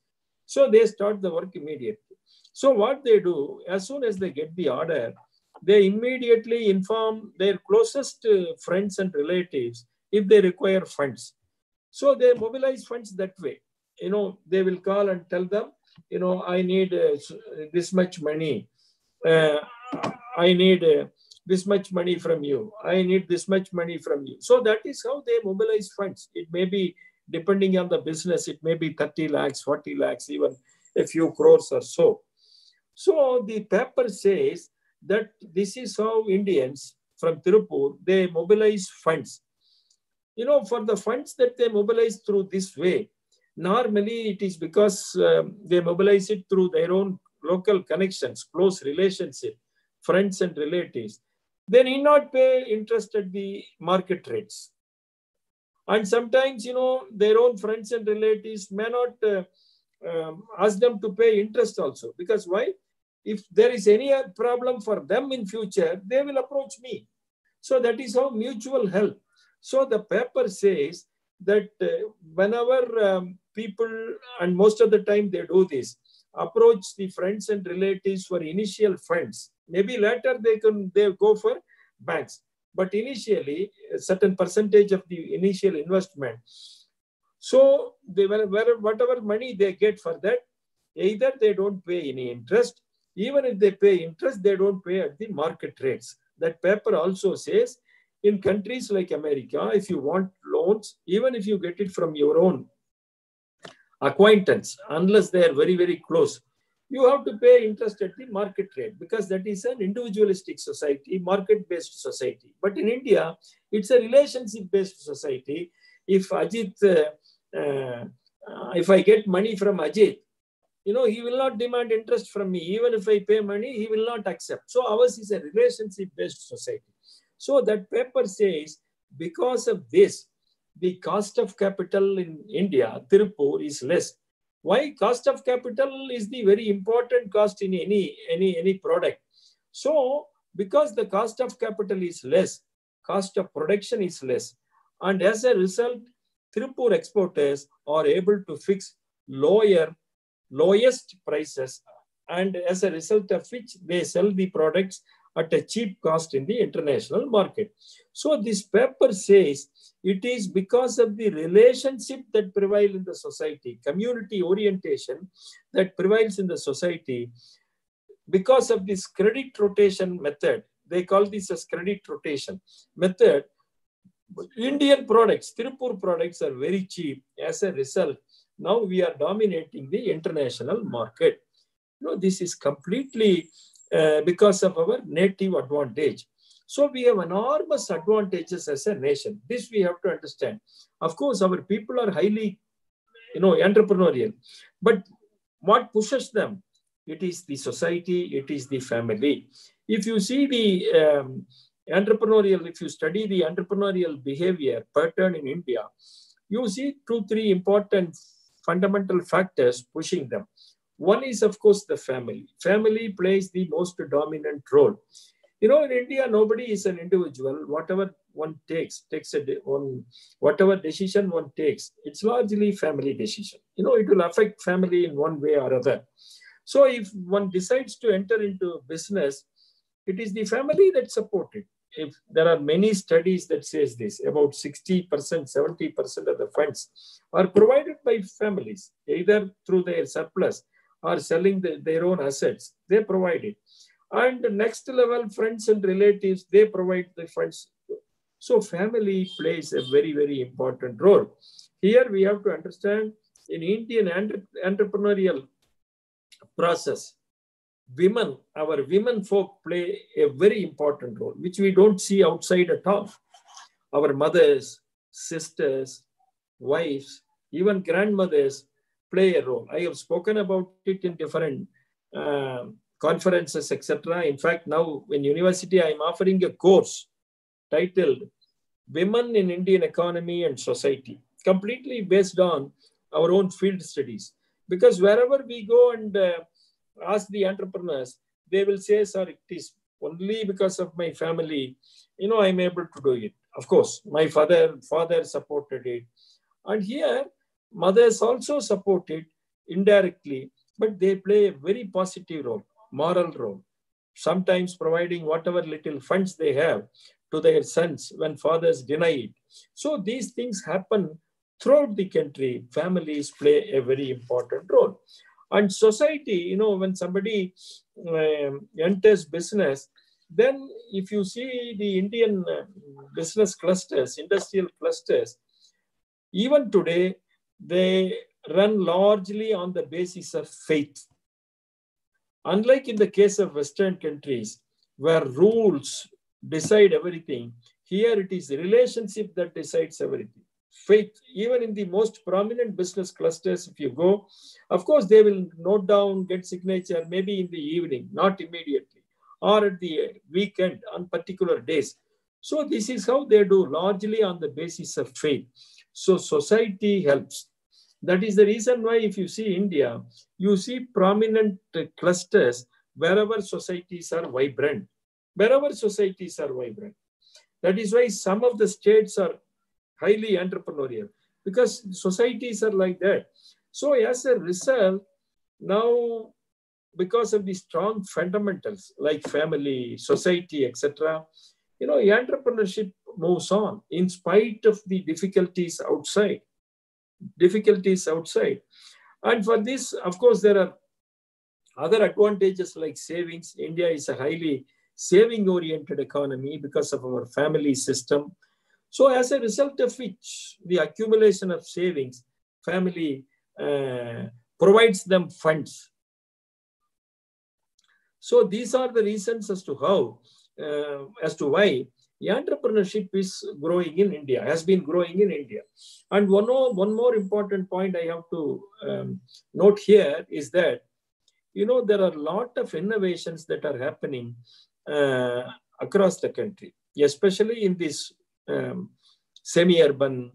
So they start the work immediately. So what they do, as soon as they get the order, they immediately inform their closest friends and relatives if they require funds. So they mobilize funds that way. They will call and tell them, I need this much money. I need this much money from you. I need this much money from you. So that is how they mobilize funds. It may be, depending on the business, it may be 30 lakhs, 40 lakhs, even a few crores or so. So the paper says that this is how Indians from Tirupur, they mobilize funds. For the funds that they mobilize through this way, normally it is because they mobilize it through their own local connections, close relationship, friends and relatives. They need not pay interest at the market rates. And sometimes, their own friends and relatives may not ask them to pay interest also. Because why? If there is any problem for them in future, they will approach me. So that is how mutual help. So the paper says that whenever people, and most of the time they do this, approach the friends and relatives for initial funds. Maybe later they go for banks, but initially a certain percentage of the initial investment. So whatever money they get for that, either they don't pay any interest. Even if they pay interest, they don't pay at the market rates. That paper also says in countries like America, if you want loans, even if you get it from your own acquaintance, unless they are very, very close, you have to pay interest at the market rate, because that is an individualistic society, market-based society. But in India, it's a relationship-based society. If I get money from Ajit, he will not demand interest from me. Even if I pay money, he will not accept. So ours is a relationship-based society. So that paper says, because of this, the cost of capital in India, Tirupur, is less. Why? Cost of capital is the very important cost in any product. So because the cost of capital is less, cost of production is less. And as a result, Tirupur exporters are able to fix lowest prices, and as a result of which they sell the products at a cheap cost in the international market. So this paper says it is because of the relationship that prevails in the society, community orientation that prevails in the society, because of this credit rotation method. They call this as credit rotation method. Indian products, Tirupur products are very cheap. As a result, now we are dominating the international market. This is completely because of our native advantage. So we have enormous advantages as a nation. This we have to understand. Of course, our people are highly, entrepreneurial. But what pushes them? It is the society, it is the family. If you see the if you study the entrepreneurial behavior pattern in India, you see 2-3 important fundamental factors pushing them. One is, of course, the family. Family plays the most dominant role. In India, nobody is an individual. Whatever one takes whatever decision one takes, it's largely family decision. It will affect family in one way or other. So if one decides to enter into business, it is the family that supports it. If there are many studies that says this, about 60%, 70% of the funds are provided by families, either through their surplus or selling their own assets. They provide it. And the next level, friends and relatives, they provide the funds. So family plays a very, very important role. Here we have to understand in Indian entrepreneurial process, our women folk play a very important role, which we don't see outside at all. Our mothers, sisters, wives, even grandmothers play a role. I have spoken about it in different conferences, etc. In fact, now in university, I am offering a course titled Women in Indian Economy and Society, completely based on our own field studies. Because wherever we go and ask the entrepreneurs, they will say, sir, it is only because of my family, I'm able to do it. Of course, my father supported it. And here, mothers also support it indirectly, but they play a very positive role, moral role, sometimes providing whatever little funds they have to their sons when fathers deny it. So these things happen throughout the country. Families play a very important role. And society, when somebody enters business, then if you see the Indian business clusters, industrial clusters, even today, they run largely on the basis of faith. Unlike in the case of Western countries, where rules decide everything, here it is relationship that decides everything. Faith, even in the most prominent business clusters, if you go, of course, they will note down, get signature, maybe in the evening, not immediately, or at the weekend on particular days. So this is how they do, largely on the basis of faith. So society helps. That is the reason why if you see India, you see prominent clusters wherever societies are vibrant. Wherever societies are vibrant. That is why some of the states are highly entrepreneurial, because societies are like that. So as a result, now because of the strong fundamentals like family, society, etc., entrepreneurship moves on in spite of the difficulties outside. And for this, of course, there are other advantages like savings. India is a highly saving-oriented economy because of our family system. So as a result of which, the accumulation of savings, family provides them funds. So these are the reasons as to why entrepreneurship is growing in India, has been growing in India. And one more important point I have to note here is that, there are a lot of innovations that are happening across the country, especially in this semi-urban,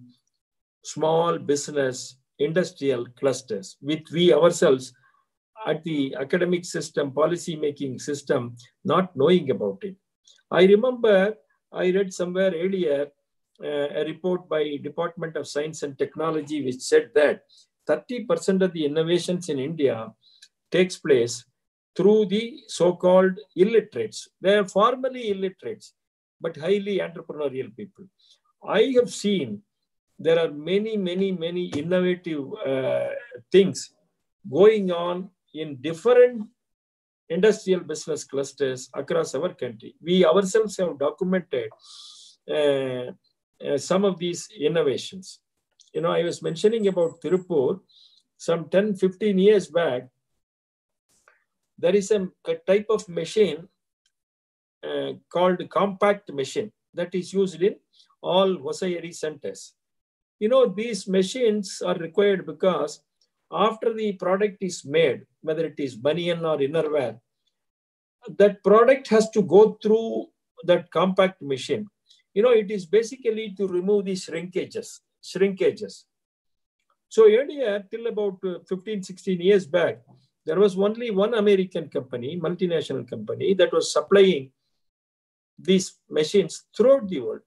small business, industrial clusters, which we ourselves at the academic system, policy-making system, not knowing about it. I remember I read somewhere earlier a report by Department of Science and Technology which said that 30% of the innovations in India takes place through the so-called illiterates. They are formally illiterates, but highly entrepreneurial people. I have seen there are many innovative things going on in different industrial business clusters across our country. We ourselves have documented some of these innovations. I was mentioning about Tirupur some 10-15 years back. There is a type of machine called compact machine that is used in all hosiery centers. These machines are required because after the product is made, whether it is banian or innerwear, that product has to go through that compact machine. It is basically to remove the shrinkages. So earlier, till about 15-16 years back, there was only one American company, multinational company, that was supplying these machines throughout the world.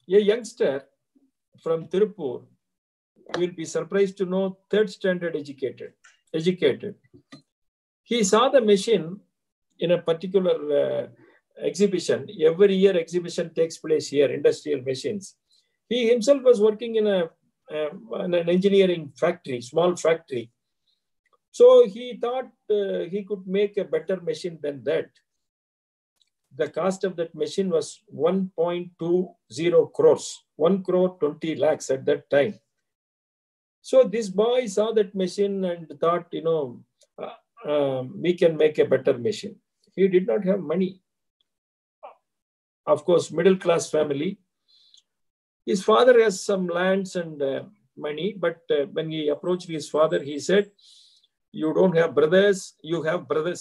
A youngster from Tirupur, you will be surprised to know, 3rd standard educated. He saw the machine in a particular exhibition. Every year exhibition takes place here, industrial machines. He himself was working in an engineering factory, small factory. So he thought he could make a better machine than that. The cost of that machine was 1.20 crores, 1 crore 20 lakhs at that time. So this boy saw that machine and thought, we can make a better machine. He did not have money. Of course, middle class family. His father has some lands and money, but when he approached his father, he said, you don't have brothers, you have brother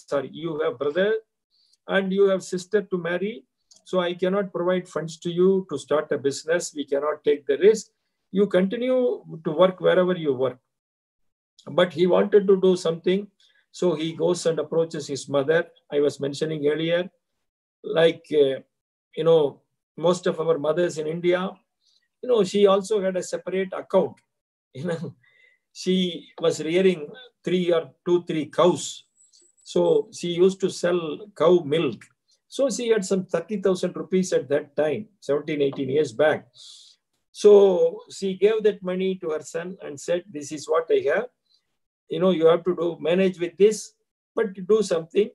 and you have sister to marry. So I cannot provide funds to you to start a business. We cannot take the risk. You continue to work wherever you work. But he wanted to do something. So he goes and approaches his mother. I was mentioning earlier, like, most of our mothers in India, she also had a separate account. She was rearing 2-3 cows. So she used to sell cow milk. So she had some 30,000 rupees at that time, 17-18 years back. So she gave that money to her son and said, this is what I have. You have to manage with this, but do something.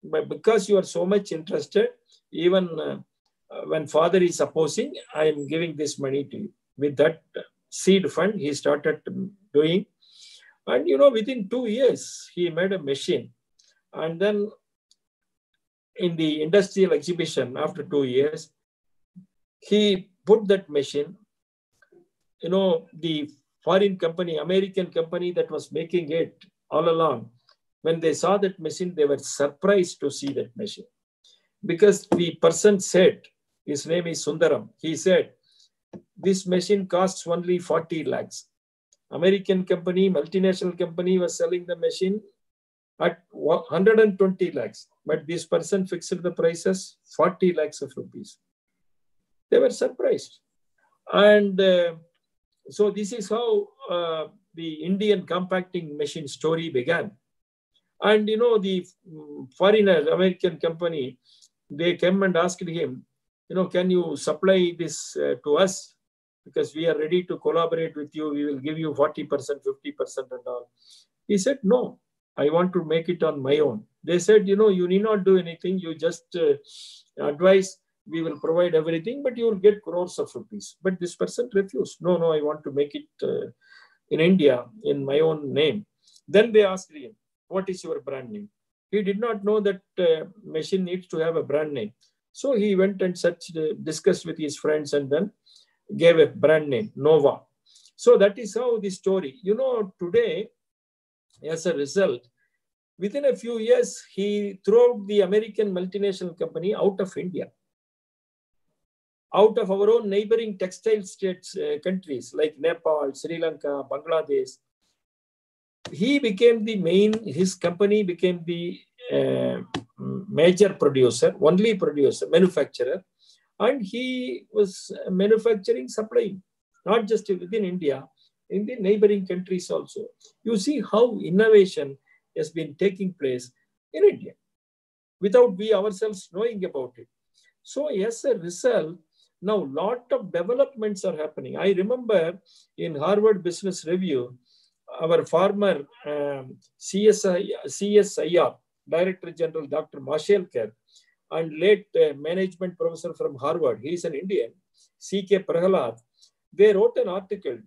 But because you are so much interested, even when father is opposing, I am giving this money to you. With that seed fund, he started doing. And, within 2 years, he made a machine. And then in the industrial exhibition, after 2 years, he put that machine, the foreign company, American company that was making it all along, when they saw that machine, they were surprised to see that machine. Because the person said, his name is Sundaram, he said, this machine costs only 40 lakhs. American company, multinational company was selling the machine at 120 lakhs. But this person fixed the prices 40 lakhs of rupees. They were surprised. And so this is how the Indian compacting machine story began. And the foreigner, American company, they came and asked him, can you supply this to us? Because we are ready to collaborate with you. We will give you 40%, 50% and all. He said, no, I want to make it on my own. They said, you need not do anything. You just advise, we will provide everything, but you will get crores of rupees. But this person refused. No, I want to make it in India in my own name. Then they asked him, what is your brand name? He did not know that machine needs to have a brand name. So he went and discussed with his friends and then gave a brand name, Nova. So that is how the story. Today, as a result, within a few years, he threw out the American multinational company out of India, out of our own neighboring textile states, countries like Nepal, Sri Lanka, Bangladesh. His company became the major producer, only producer, manufacturer. And he was manufacturing, supplying, not just within India, in the neighboring countries also. You see how innovation has been taking place in India without we ourselves knowing about it. So as a result, now lot of developments are happening. I remember in Harvard Business Review, our former CSIR Director General Dr. Mashelkar and late management professor from Harvard, he is an Indian, C.K. Prahalad, they wrote an article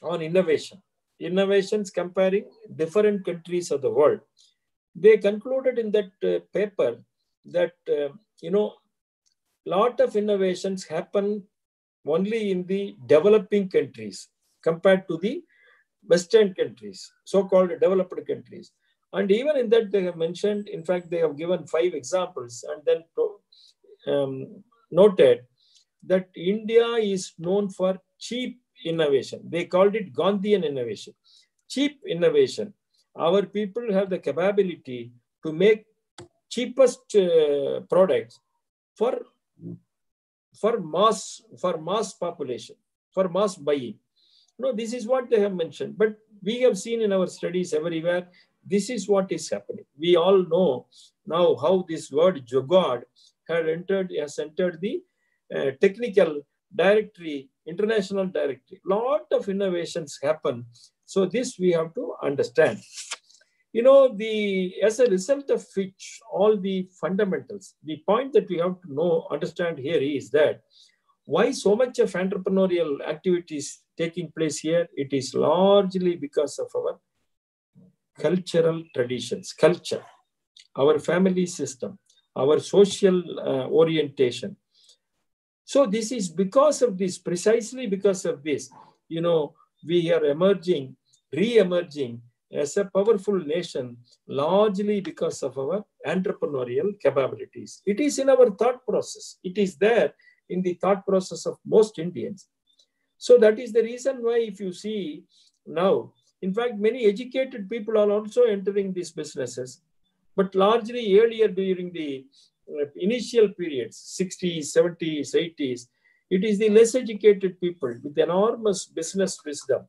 on innovation, innovations comparing different countries of the world. They concluded in that paper that, lot of innovations happen only in the developing countries compared to the Western countries, so-called developed countries. And even in that they have mentioned, in fact, they have given 5 examples and then noted that India is known for cheap innovation. They called it Gandhian innovation, cheap innovation. Our people have the capability to make cheapest products for mass population, for mass buying. No, this is what they have mentioned. But we have seen in our studies everywhere, this is what is happening. We all know now how this word jugaad has entered the technical directory, international directory. Lot of innovations happen. So this we have to understand. As a result of which, all the fundamentals, the point that we have to understand here is that why so much of entrepreneurial activities taking place here, it is largely because of our cultural traditions, culture, our family system, our social orientation. So this is because of this, precisely because of this, we are re-emerging as a powerful nation, largely because of our entrepreneurial capabilities. It is in our thought process. It is there in the thought process of most Indians. So that is the reason why, if you see now, in fact, many educated people are also entering these businesses, but largely earlier during the initial periods, 60s, 70s, 80s, it is the less educated people with enormous business wisdom,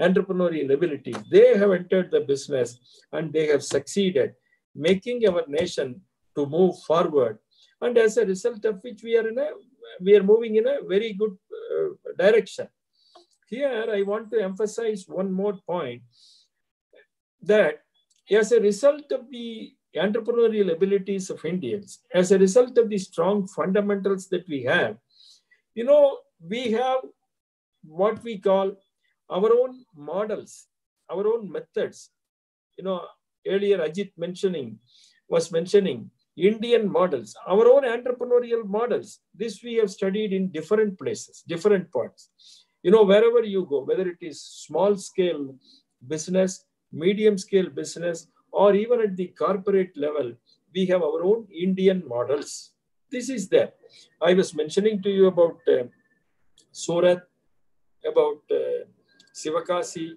entrepreneurial ability. They have entered the business and they have succeeded, making our nation to move forward. And as a result of which, we are moving in a very good direction. Here, I want to emphasize one more point, that as a result of the entrepreneurial abilities of Indians, as a result of the strong fundamentals that we have, we have what we call our own models, our own methods. Earlier Ajit was mentioning Indian models, our own entrepreneurial models. This we have studied in different places, different parts. Wherever you go, whether it is small scale business, medium scale business, or even at the corporate level, we have our own Indian models. This is there. I was mentioning to you about Surat, about Sivakasi,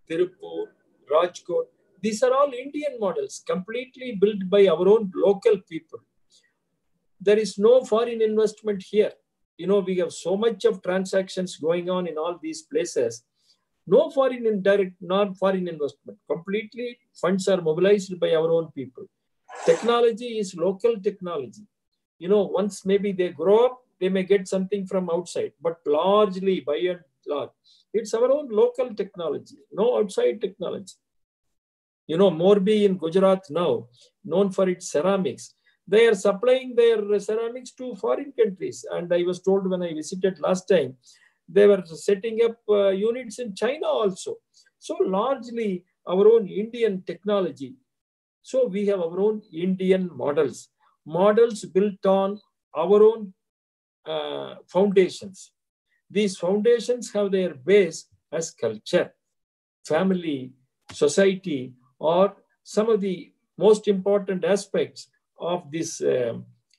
Tirupur, Rajkot. These are all Indian models, completely built by our own local people. There is no foreign investment here. We have so much of transactions going on in all these places. No foreign non-foreign investment. Completely funds are mobilized by our own people. Technology is local technology. Once maybe they grow up, they may get something from outside, but largely, by and large, it's our own local technology, no outside technology. Morbi in Gujarat now, known for its ceramics, they are supplying their ceramics to foreign countries. And I was told when I visited last time, they were setting up units in China also. So largely our own Indian technology. So we have our own Indian models built on our own foundations. These foundations have their base as culture, family, society, or some of the most important aspects of this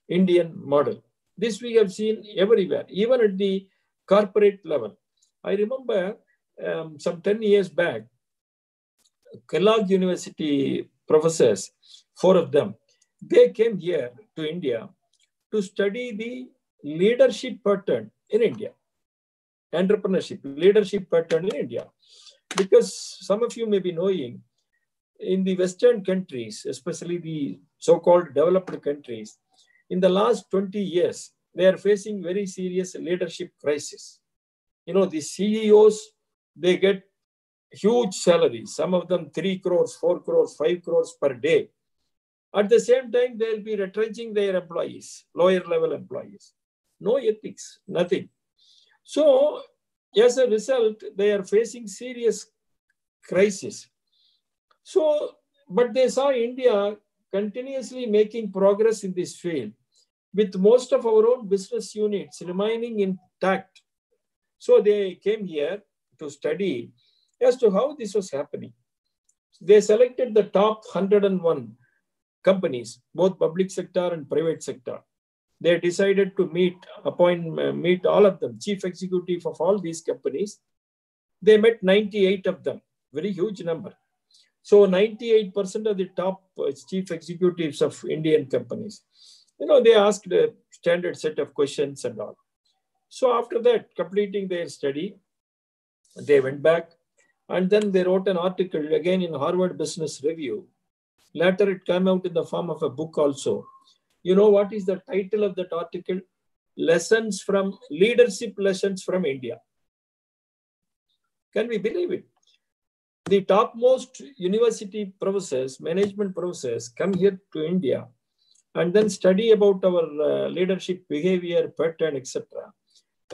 Indian model. This we have seen everywhere, even at the corporate level. I remember some 10 years back, Kellogg University professors, 4 of them, they came here to India to study the leadership pattern in India. Entrepreneurship, leadership pattern in India. Because some of you may be knowing, in the Western countries, especially the so-called developed countries, in the last 20 years, they are facing very serious leadership crisis. You know, the CEOs, they get huge salaries, some of them 3 crores, 4 crores, 5 crores per day. At the same time, they'll be retrenching their employees, lower level employees. No ethics, nothing. So, as a result, they are facing serious crisis. So, but they saw India continuously making progress in this field, with most of our own business units remaining intact. So they came here to study as to how this was happening. They selected the top 101 companies, both public sector and private sector. They decided to meet all of them, chief executive of all these companies. They met 98 of them, very huge number. So 98% of the top chief executives of Indian companies, you know, they asked a standard set of questions and all. So after that, completing their study, they went back and then they wrote an article again in Harvard Business Review. Later, it came out in the form of a book also. You know what is the title of that article? Leadership Lessons from India. Can we believe it? The topmost university professors, management professors come here to India and then study about our leadership behavior, pattern, etc.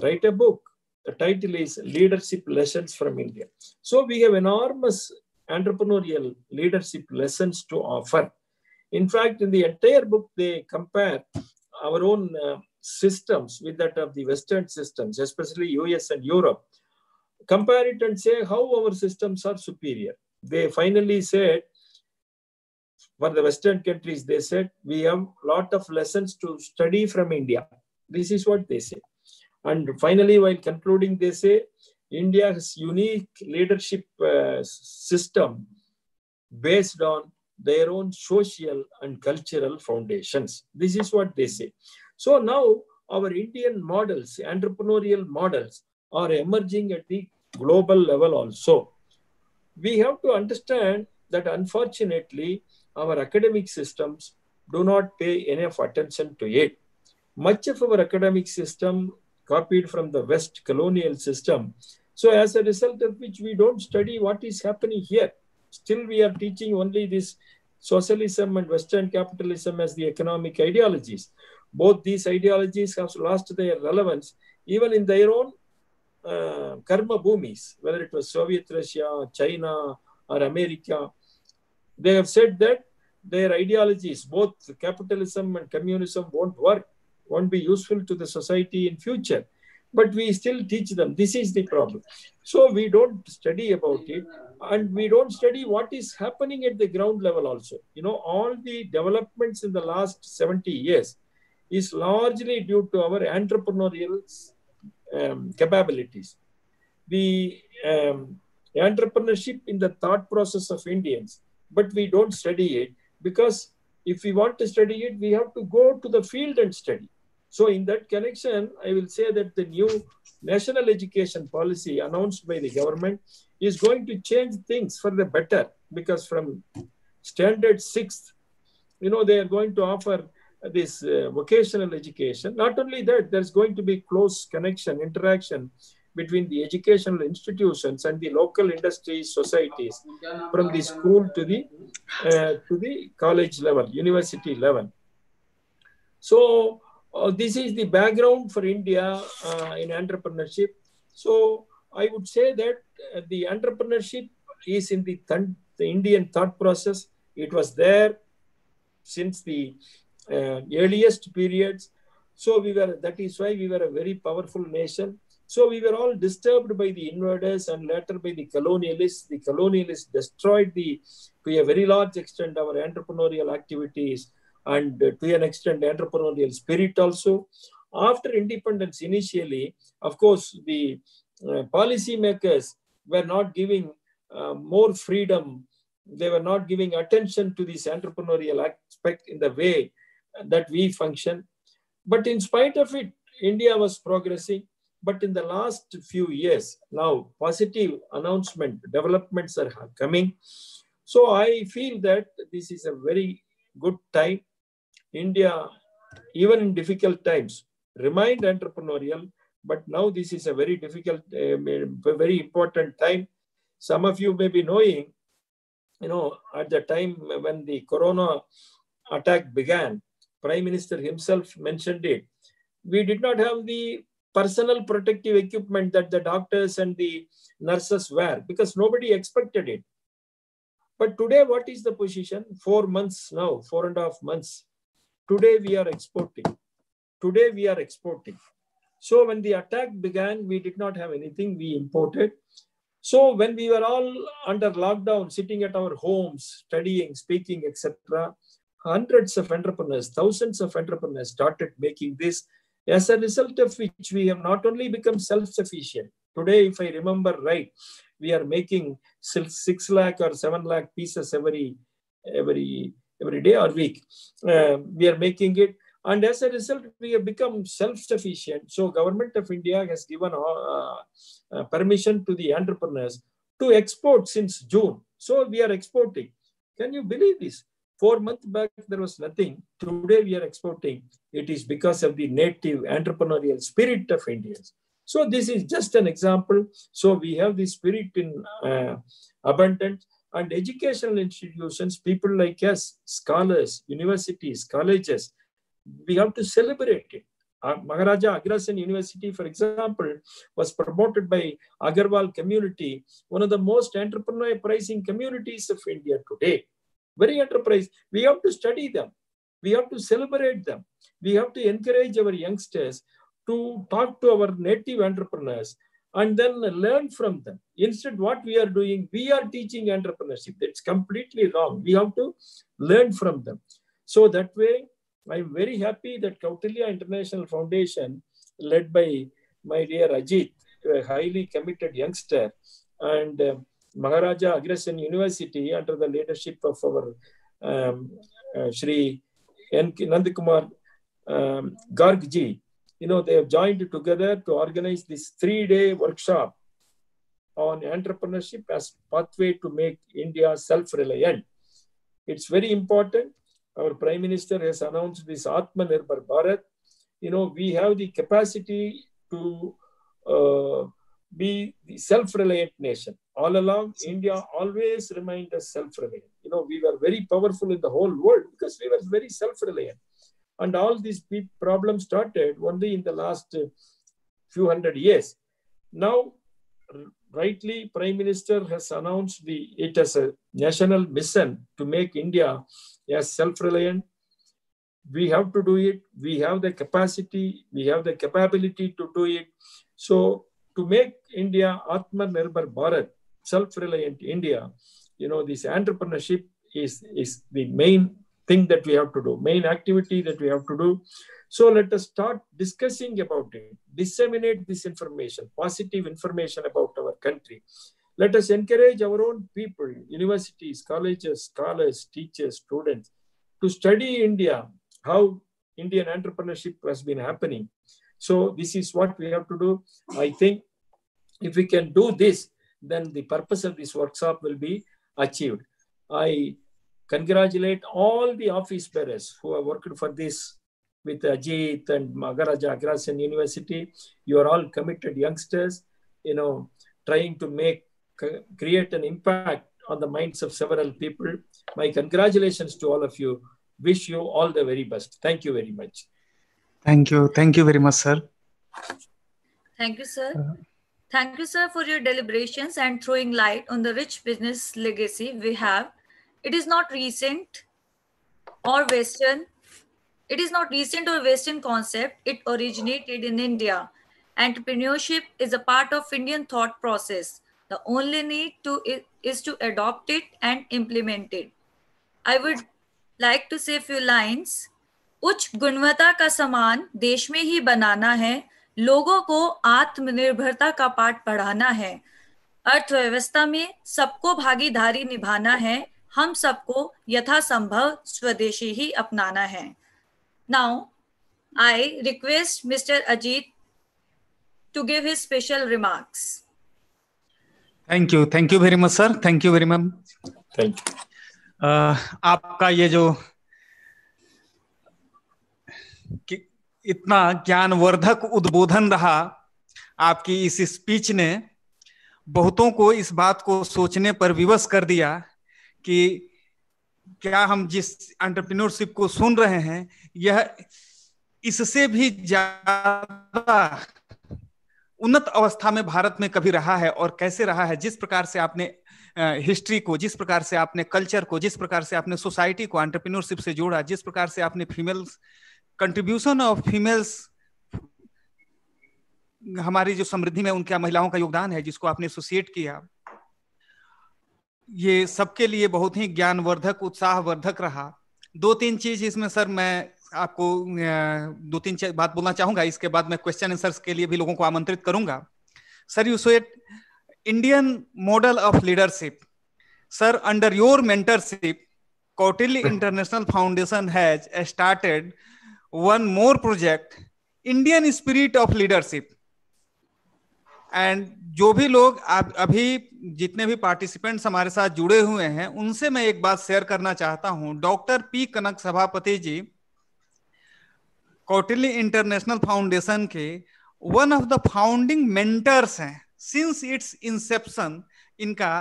Write a book. The title is Leadership Lessons from India. So we have enormous entrepreneurial leadership lessons to offer. In fact, in the entire book, they compare our own systems with that of the Western systems, especially US and Europe. Compare it and say how our systems are superior. They finally said, for the Western countries, they said, we have a lot of lessons to study from India. This is what they say. And finally, while concluding, they say, India has unique leadership system based on their own social and cultural foundations. This is what they say. So now our Indian models, entrepreneurial models, are emerging at the global level also. We have to understand that unfortunately, our academic systems do not pay enough attention to it. Much of our academic system copied from the West colonial system. So as a result of which we don't study what is happening here. Still we are teaching only this socialism and Western capitalism as the economic ideologies. Both these ideologies have lost their relevance even in their own karma bhumis, whether it was Soviet Russia, China, or America. They have said that their ideologies, both capitalism and communism, won't work, won't be useful to the society in future. But we still teach them. This is the problem. So we don't study about it, and we don't study what is happening at the ground level also. You know, all the developments in the last 70 years is largely due to our entrepreneurial capabilities. The entrepreneurship in the thought process of Indians, but we don't study it, because if we want to study it, we have to go to the field and study. So in that connection, I will say that the new national education policy announced by the government is going to change things for the better, because from standard 6th, you know, they are going to offer this vocational education. Not only that, there's going to be close connection, interaction between the educational institutions and the local industries, societies, from the school to the college level, university level. So this is the background for India in entrepreneurship. So I would say that the entrepreneurship is in the Indian thought process. It was there since the earliest periods. So that is why we were a very powerful nation. So we were all disturbed by the invaders and later by the colonialists. The colonialists destroyed to a very large extent our entrepreneurial activities and to an extent entrepreneurial spirit also. After independence initially, of course, the policy makers were not giving more freedom. They were not giving attention to this entrepreneurial aspect in the way that we function. But in spite of it, India was progressing. But in the last few years, now positive developments are coming. So I feel that this is a very good time. India, even in difficult times, remained entrepreneurial. But now this is a very difficult, very important time. Some of you may be knowing, at the time when the corona attack began, Prime Minister himself mentioned it. We did not have the personal protective equipment that the doctors and the nurses wear because nobody expected it. But today, what is the position? 4 months now, 4.5 months. Today we are exporting. Today we are exporting. So when the attack began, we did not have anything, we imported. So when we were all under lockdown, sitting at our homes, studying, speaking, etc., hundreds of entrepreneurs, thousands of entrepreneurs started making this, as a result of which we have not only become self-sufficient. Today, if I remember right, we are making 6 lakh or 7 lakh pieces every day or week. We are making it. And as a result, we have become self-sufficient. So Government of India has given permission to the entrepreneurs to export since June. So we are exporting. Can you believe this? 4 months back, there was nothing. Today we are exporting. It is because of the native entrepreneurial spirit of Indians. So this is just an example. So we have this spirit in abundance. And educational institutions, people like us, scholars, universities, colleges, we have to celebrate it. Maharaja Agrasen University, for example, was promoted by Agarwal community, one of the most enterprising communities of India today. Very enterprise. We have to study them. We have to celebrate them. We have to encourage our youngsters to talk to our native entrepreneurs and then learn from them. Instead, what we are doing, we are teaching entrepreneurship. That's completely wrong. We have to learn from them. So that way, I'm very happy that Kautilya International Foundation, led by my dear Ajit, a highly committed youngster, and Maharaja Agrasen University, under the leadership of our Shri N. Nandakumar Gargji, they have joined together to organize this 3-day workshop on entrepreneurship as pathway to make India self-reliant. It's very important. Our Prime Minister has announced this Atmanirbhar Bharat. We have the capacity to be the self-reliant nation. All along, India always remained a self-reliant. We were very powerful in the whole world because we were very self-reliant. And all these problems started only in the last few hundred years. Now, rightly, Prime Minister has announced it as a national mission to make India as self-reliant. We have to do it. We have the capacity. We have the capability to do it. So to make India Atmanirbhar Bharat, self-reliant India, this entrepreneurship is the main thing that we have to do, main activity that we have to do. So let us start discussing about it, disseminate this information, positive information about our country. Let us encourage our own people, universities, colleges, scholars, teachers, students, to study India, how Indian entrepreneurship has been happening. So this is what we have to do. I think if we can do this, then the purpose of this workshop will be achieved. I congratulate all the office bearers who have worked for this with Ajit and Maharaja Agrasen University. You are all committed youngsters, trying to create an impact on the minds of several people. My congratulations to all of you. Wish you all the very best. Thank you very much. Thank you. Thank you very much, sir. Thank you, sir. Thank you, sir, for your deliberations and throwing light on the rich business legacy we have. It is not recent or Western. It is not recent or Western concept. It originated in India. Entrepreneurship is a part of Indian thought process. The only need is to adopt it and implement it. I would like to say a few lines. उच्च गुणवत्ता का सामान देश में ही बनाना है, लोगों को आत्मनिर्भरता का पाठ पढ़ाना है, अर्थव्यवस्था में सबको भागीदारी निभाना है, हम सबको यथासंभव स्वदेशी ही अपनाना है. Now, I request Mr. Ajit to give his special remarks. Thank you very much sir, thank you very much. Thank you. आपका ये जो इतना ज्ञानवर्धक उद्बोधन रहा, आपकी इस स्पीच ने बहुतों को इस बात को सोचने पर विवश कर दिया कि क्या हम जिस एंटरप्रेन्योरशिप को सुन रहे हैं यह इससे भी ज्यादा उन्नत अवस्था में भारत में कभी रहा है और कैसे रहा है। जिस प्रकार से आपने हिस्ट्री को, जिस प्रकार से आपने कल्चर को, जिस प्रकार से आपने सोसाइटी को एंटरप्रेन्योरशिप से जोड़ा, जिस प्रकार से आपने फीमेल्स कंट्रीब्यूशन ऑफ फीमेल्स, हमारी जो समृद्धि में उनका महिलाओं का योगदान है जिसको आपने एसोसिएट किया, ये सबके लिए बहुत ही ज्ञानवर्धक, उत्साहवर्धक रहा। दो तीन चीज इसमें सर मैं आपको दो तीन बात बोलना चाहूंगा, इसके बाद मैं क्वेश्चन आंसर्स के लिए भी लोगों को आमंत्रित करूंगा। Sir, you said Indian model of leadership. Sir, under your mentorship Kautilya international foundation has started one more project, Indian spirit of leadership. And जो भी लोग अभी जितने भी पार्टिसिपेंट्स हमारे साथ जुड़े हुए हैं उनसे मैं एक बात शेयर करना चाहता हूं। डॉक्टर पी कनक सभापति जी कौटिल्य इंटरनेशनल फाउंडेशन के one of the founding mentors हैं सिंस इट्स इंसेप्शन। इनका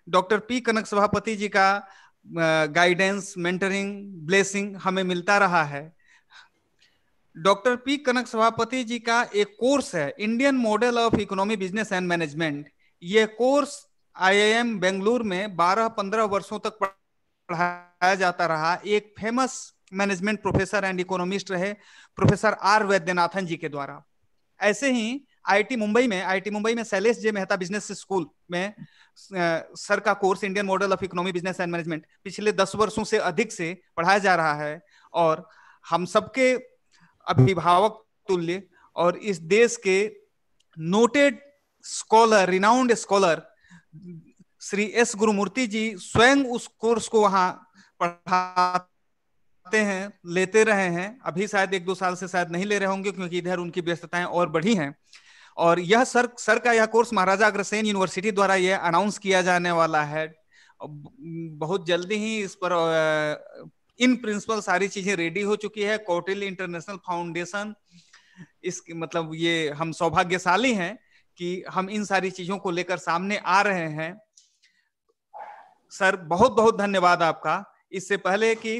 डॉक्टर पी कनक सभापति जी का गाइडेंस, मेंटरिंग, ब्लेसिंग हमें मिलता रहा है। डॉक्टर पी कनक सभापति जी का एक कोर्स है Indian model of economy, business and management. ये कोर्स IIM बेंगलुरु में 12-15 वर्षों तक पढ़ाया जाता रहा। एक famous management professor and economist रहे प्रोफेसर आर वैद्यनाथन जी के द्वारा। ऐसे ही IIT मुंबई में शैलेश जे मेहता बिजनेस स्कूल में सर का course Indian model of economy, business and management पिछले 10 वर्षों से अधिक से पढ़ाया जा रहा है। और हम सबके अभिभावक तुल्य और इस देश के noted scholar, renowned scholar Shri S Gurumurthy ji स्वयं उस कोर्स को वहां पढ़ाते हैं, लेते रहे हैं। अभी शायद 1-2 साल से शायद नहीं ले रहे होंगे क्योंकि इधर उनकी व्यस्तताएं और बढ़ी हैं। और यह सर का यह कोर्स महाराजा अग्रसेन यूनिवर्सिटी द्वारा यह अनाउंस किया जाने वाला है। बहुत जल्दी ही इस पर इन प्रिंसिपल सारी चीजें रेडी हो चुकी है। कौटिल्य इंटरनेशनल फाउंडेशन, इस मतलब ये हम सौभाग्यशाली हैं कि हम इन सारी चीजों को लेकर सामने आ रहे हैं। सर, बहुत बहुत धन्यवाद आपका। इससे पहले कि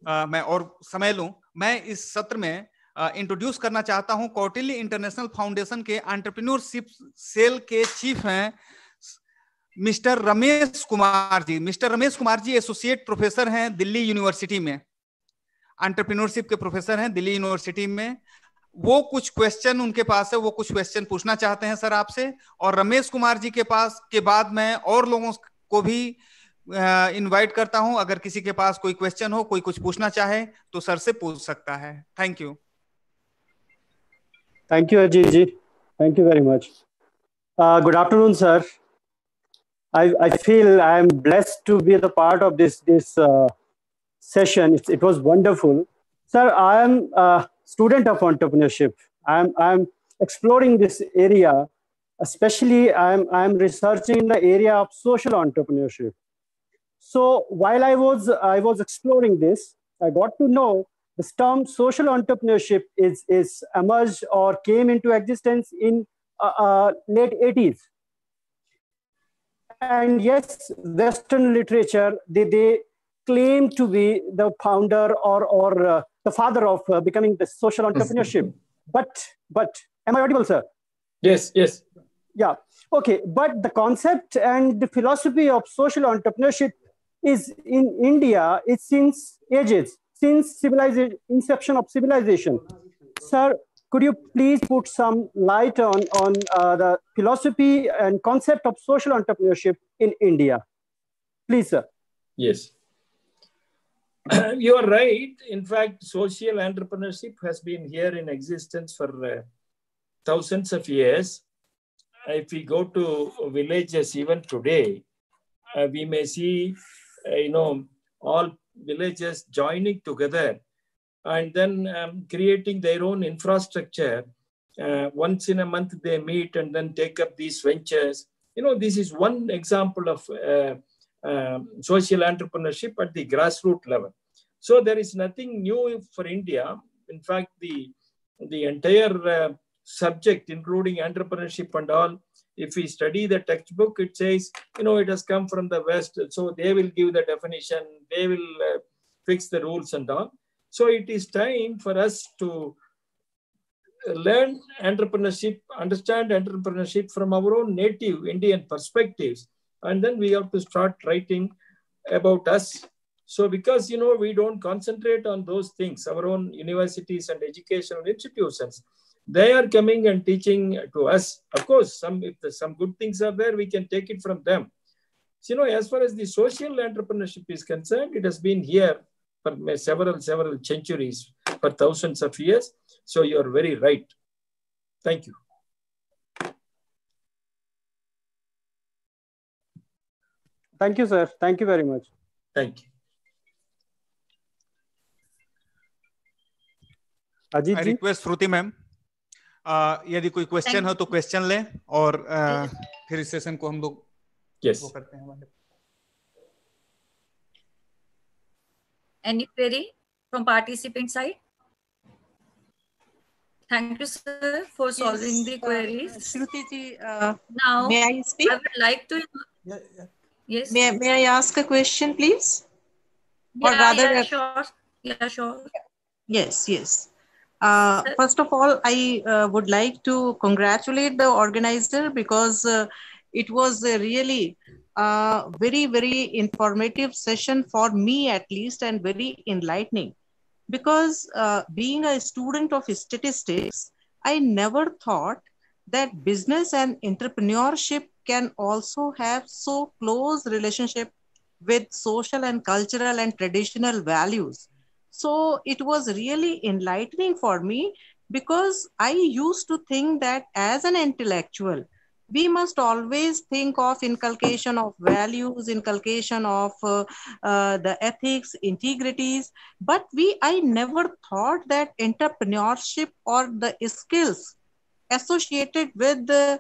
मैं और समय लूं, मैं इस सत्र में इंट्रोड्यूस करना चाहता हूं कौटिल्य इंटरनेशनल फाउंडेशन के एंटरप्रेन्योरशिप सेल के चीफ हैं mister Ramesh Kumar ji. Mister Ramesh Kumar ji associate professor हैं दिल्ली यूनिवर्सिटी में, एंटरप्रेन्योरशिप के प्रोफेसर हैं दिल्ली यूनिवर्सिटी में। वो कुछ क्वेश्चन उनके पास है, वो कुछ क्वेश्चन पूछना चाहते हैं सर आपसे। और रमेश कुमार जी के पास के बाद मैं और लोगों को भी इनवाइट करता हूं, अगर किसी के पास कोई क्वेश्चन हो, कोई कुछ पूछना चाहे तो सर से पूछ सकता है। Thank you. Thank you, Ajit ji. Thank you very much. Good afternoon, sir. I feel I am blessed to be the part of this session. It was wonderful. Sir, I am a student of entrepreneurship. I'm exploring this area. Especially, I'm researching in the area of social entrepreneurship. So while I was exploring this, I got to know this term social entrepreneurship is emerged or came into existence in late 80s. And yes, Western literature, they claim to be the founder or the father of becoming the social entrepreneurship. But am I audible, sir? Yes, yes. Yeah, okay. But the concept and the philosophy of social entrepreneurship is in India, it's since ages, since civilization, inception of civilization. Sir, could you please put some light on the philosophy and concept of social entrepreneurship in India? Please, sir. Yes. You are right. In fact, social entrepreneurship has been here in existence for thousands of years. If we go to villages even today, we may see, all villages joining together and then creating their own infrastructure. Once in a month they meet and then take up these ventures. This is one example of social entrepreneurship at the grassroots level. So there is nothing new for India. In fact, the entire subject, including entrepreneurship and all, if we study the textbook, it says, it has come from the West. So they will give the definition, they will fix the rules and all. So it is time for us to learn entrepreneurship, understand entrepreneurship from our own native Indian perspectives. And then we have to start writing about us. So because, we don't concentrate on those things, our own universities and educational institutions, they are coming and teaching to us. Of course, if some good things are there, we can take it from them. So, as far as the social entrepreneurship is concerned, it has been here for several centuries, for thousands of years. So you are very right. Thank you. Thank you, sir. Thank you very much. Thank you. Ajit I ji, request Shruti ma'am, यदि कोई question हो तो question ले और फिर इस session को हम लोग वो करते हैं. Any query from participant side? Thank you, sir, for solving the queries. Shruti ji, Now, may I speak? I would like to. Yes. May I ask a question, please? Yeah, sure. Yeah, sure. Yes. First of all, I would like to congratulate the organizer because it was a really very, very informative session for me at least, and very enlightening. Because being a student of statistics, I never thought that business and entrepreneurship can also have so close relationship with social and cultural and traditional values. So it was really enlightening for me, because I used to think that as an intellectual, we must always think of inculcation of values, inculcation of the ethics, integrities, but I never thought that entrepreneurship or the skills associated with the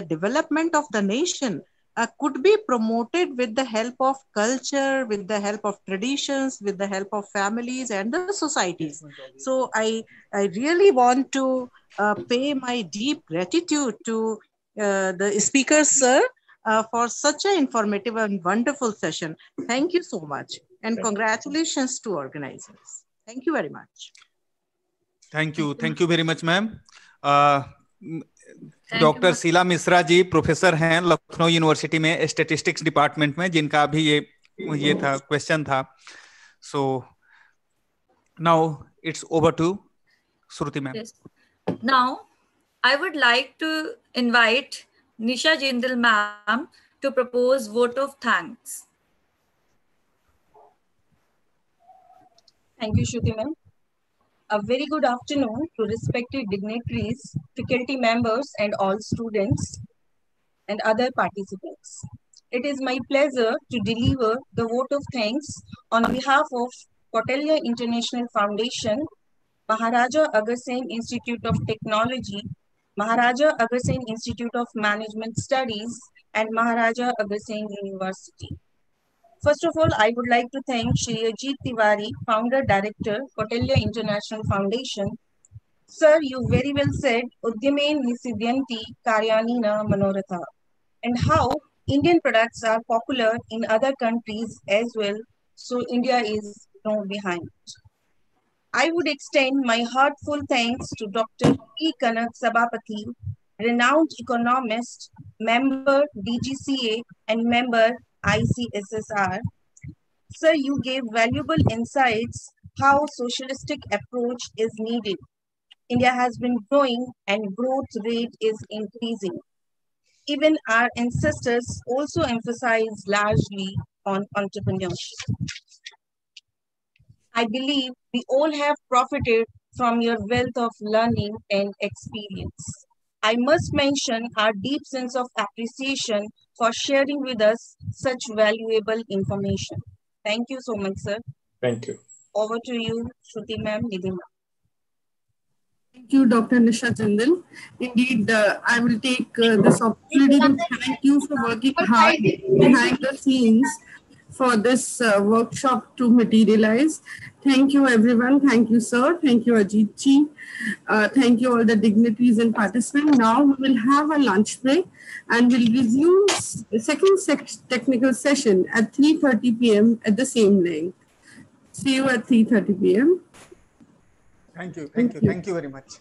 development of the nation could be promoted with the help of culture, with the help of traditions, with the help of families and the societies. So I really want to pay my deep gratitude to the speaker, sir, for such an informative and wonderful session. Thank you so much. And congratulations to organizers. Thank you very much. Thank you very much, ma'am. Doctor Sheela Mishra ji professor हैं Lucknow university में statistics department में, जिनका भी ये था question था. So now it's over to Shruti ma'am. Now I would like to invite Nisha Jindal ma'am to propose vote of thanks. Thank you, Shruti ma'am. A very good afternoon to respected dignitaries, faculty members, and all students and other participants. It is my pleasure to deliver the vote of thanks on behalf of Kautilya International Foundation, Maharaja Agarsen Institute of Technology, Maharaja Agarsen Institute of Management Studies, and Maharaja Agarsen University. First of all, I would like to thank Shri Ajit Tiwari, Founder Director, Kautilya International Foundation. Sir, you very well said, Udyamen Nisidyanti Karyanina Manoratha, and how Indian products are popular in other countries as well, so India is no behind. I would extend my heartfelt thanks to Dr. P. Kanak Sabapathy, renowned economist, member DGCA, and member ICSSR. Sir, you gave valuable insights how socialistic approach is needed. India has been growing and growth rate is increasing. Even our ancestors also emphasized largely on entrepreneurship. I believe we all have profited from your wealth of learning and experience. I must mention our deep sense of appreciation for sharing with us such valuable information. Thank you so much, sir. Thank you. Over to you, Shruti ma'am, Nidhi ma'am. Thank you, Dr. Nisha Chandal. Indeed, I will take this opportunity to thank you for working hard behind the scenes for this workshop to materialize. Thank you, everyone. Thank you, sir. Thank you, Ajit ji. Thank you, all the dignitaries and participants. Now we will have a lunch break and we'll resume the second technical session at 3:30 p.m. at the same length. See you at 3:30 p.m. Thank you. Thank you. Thank you very much.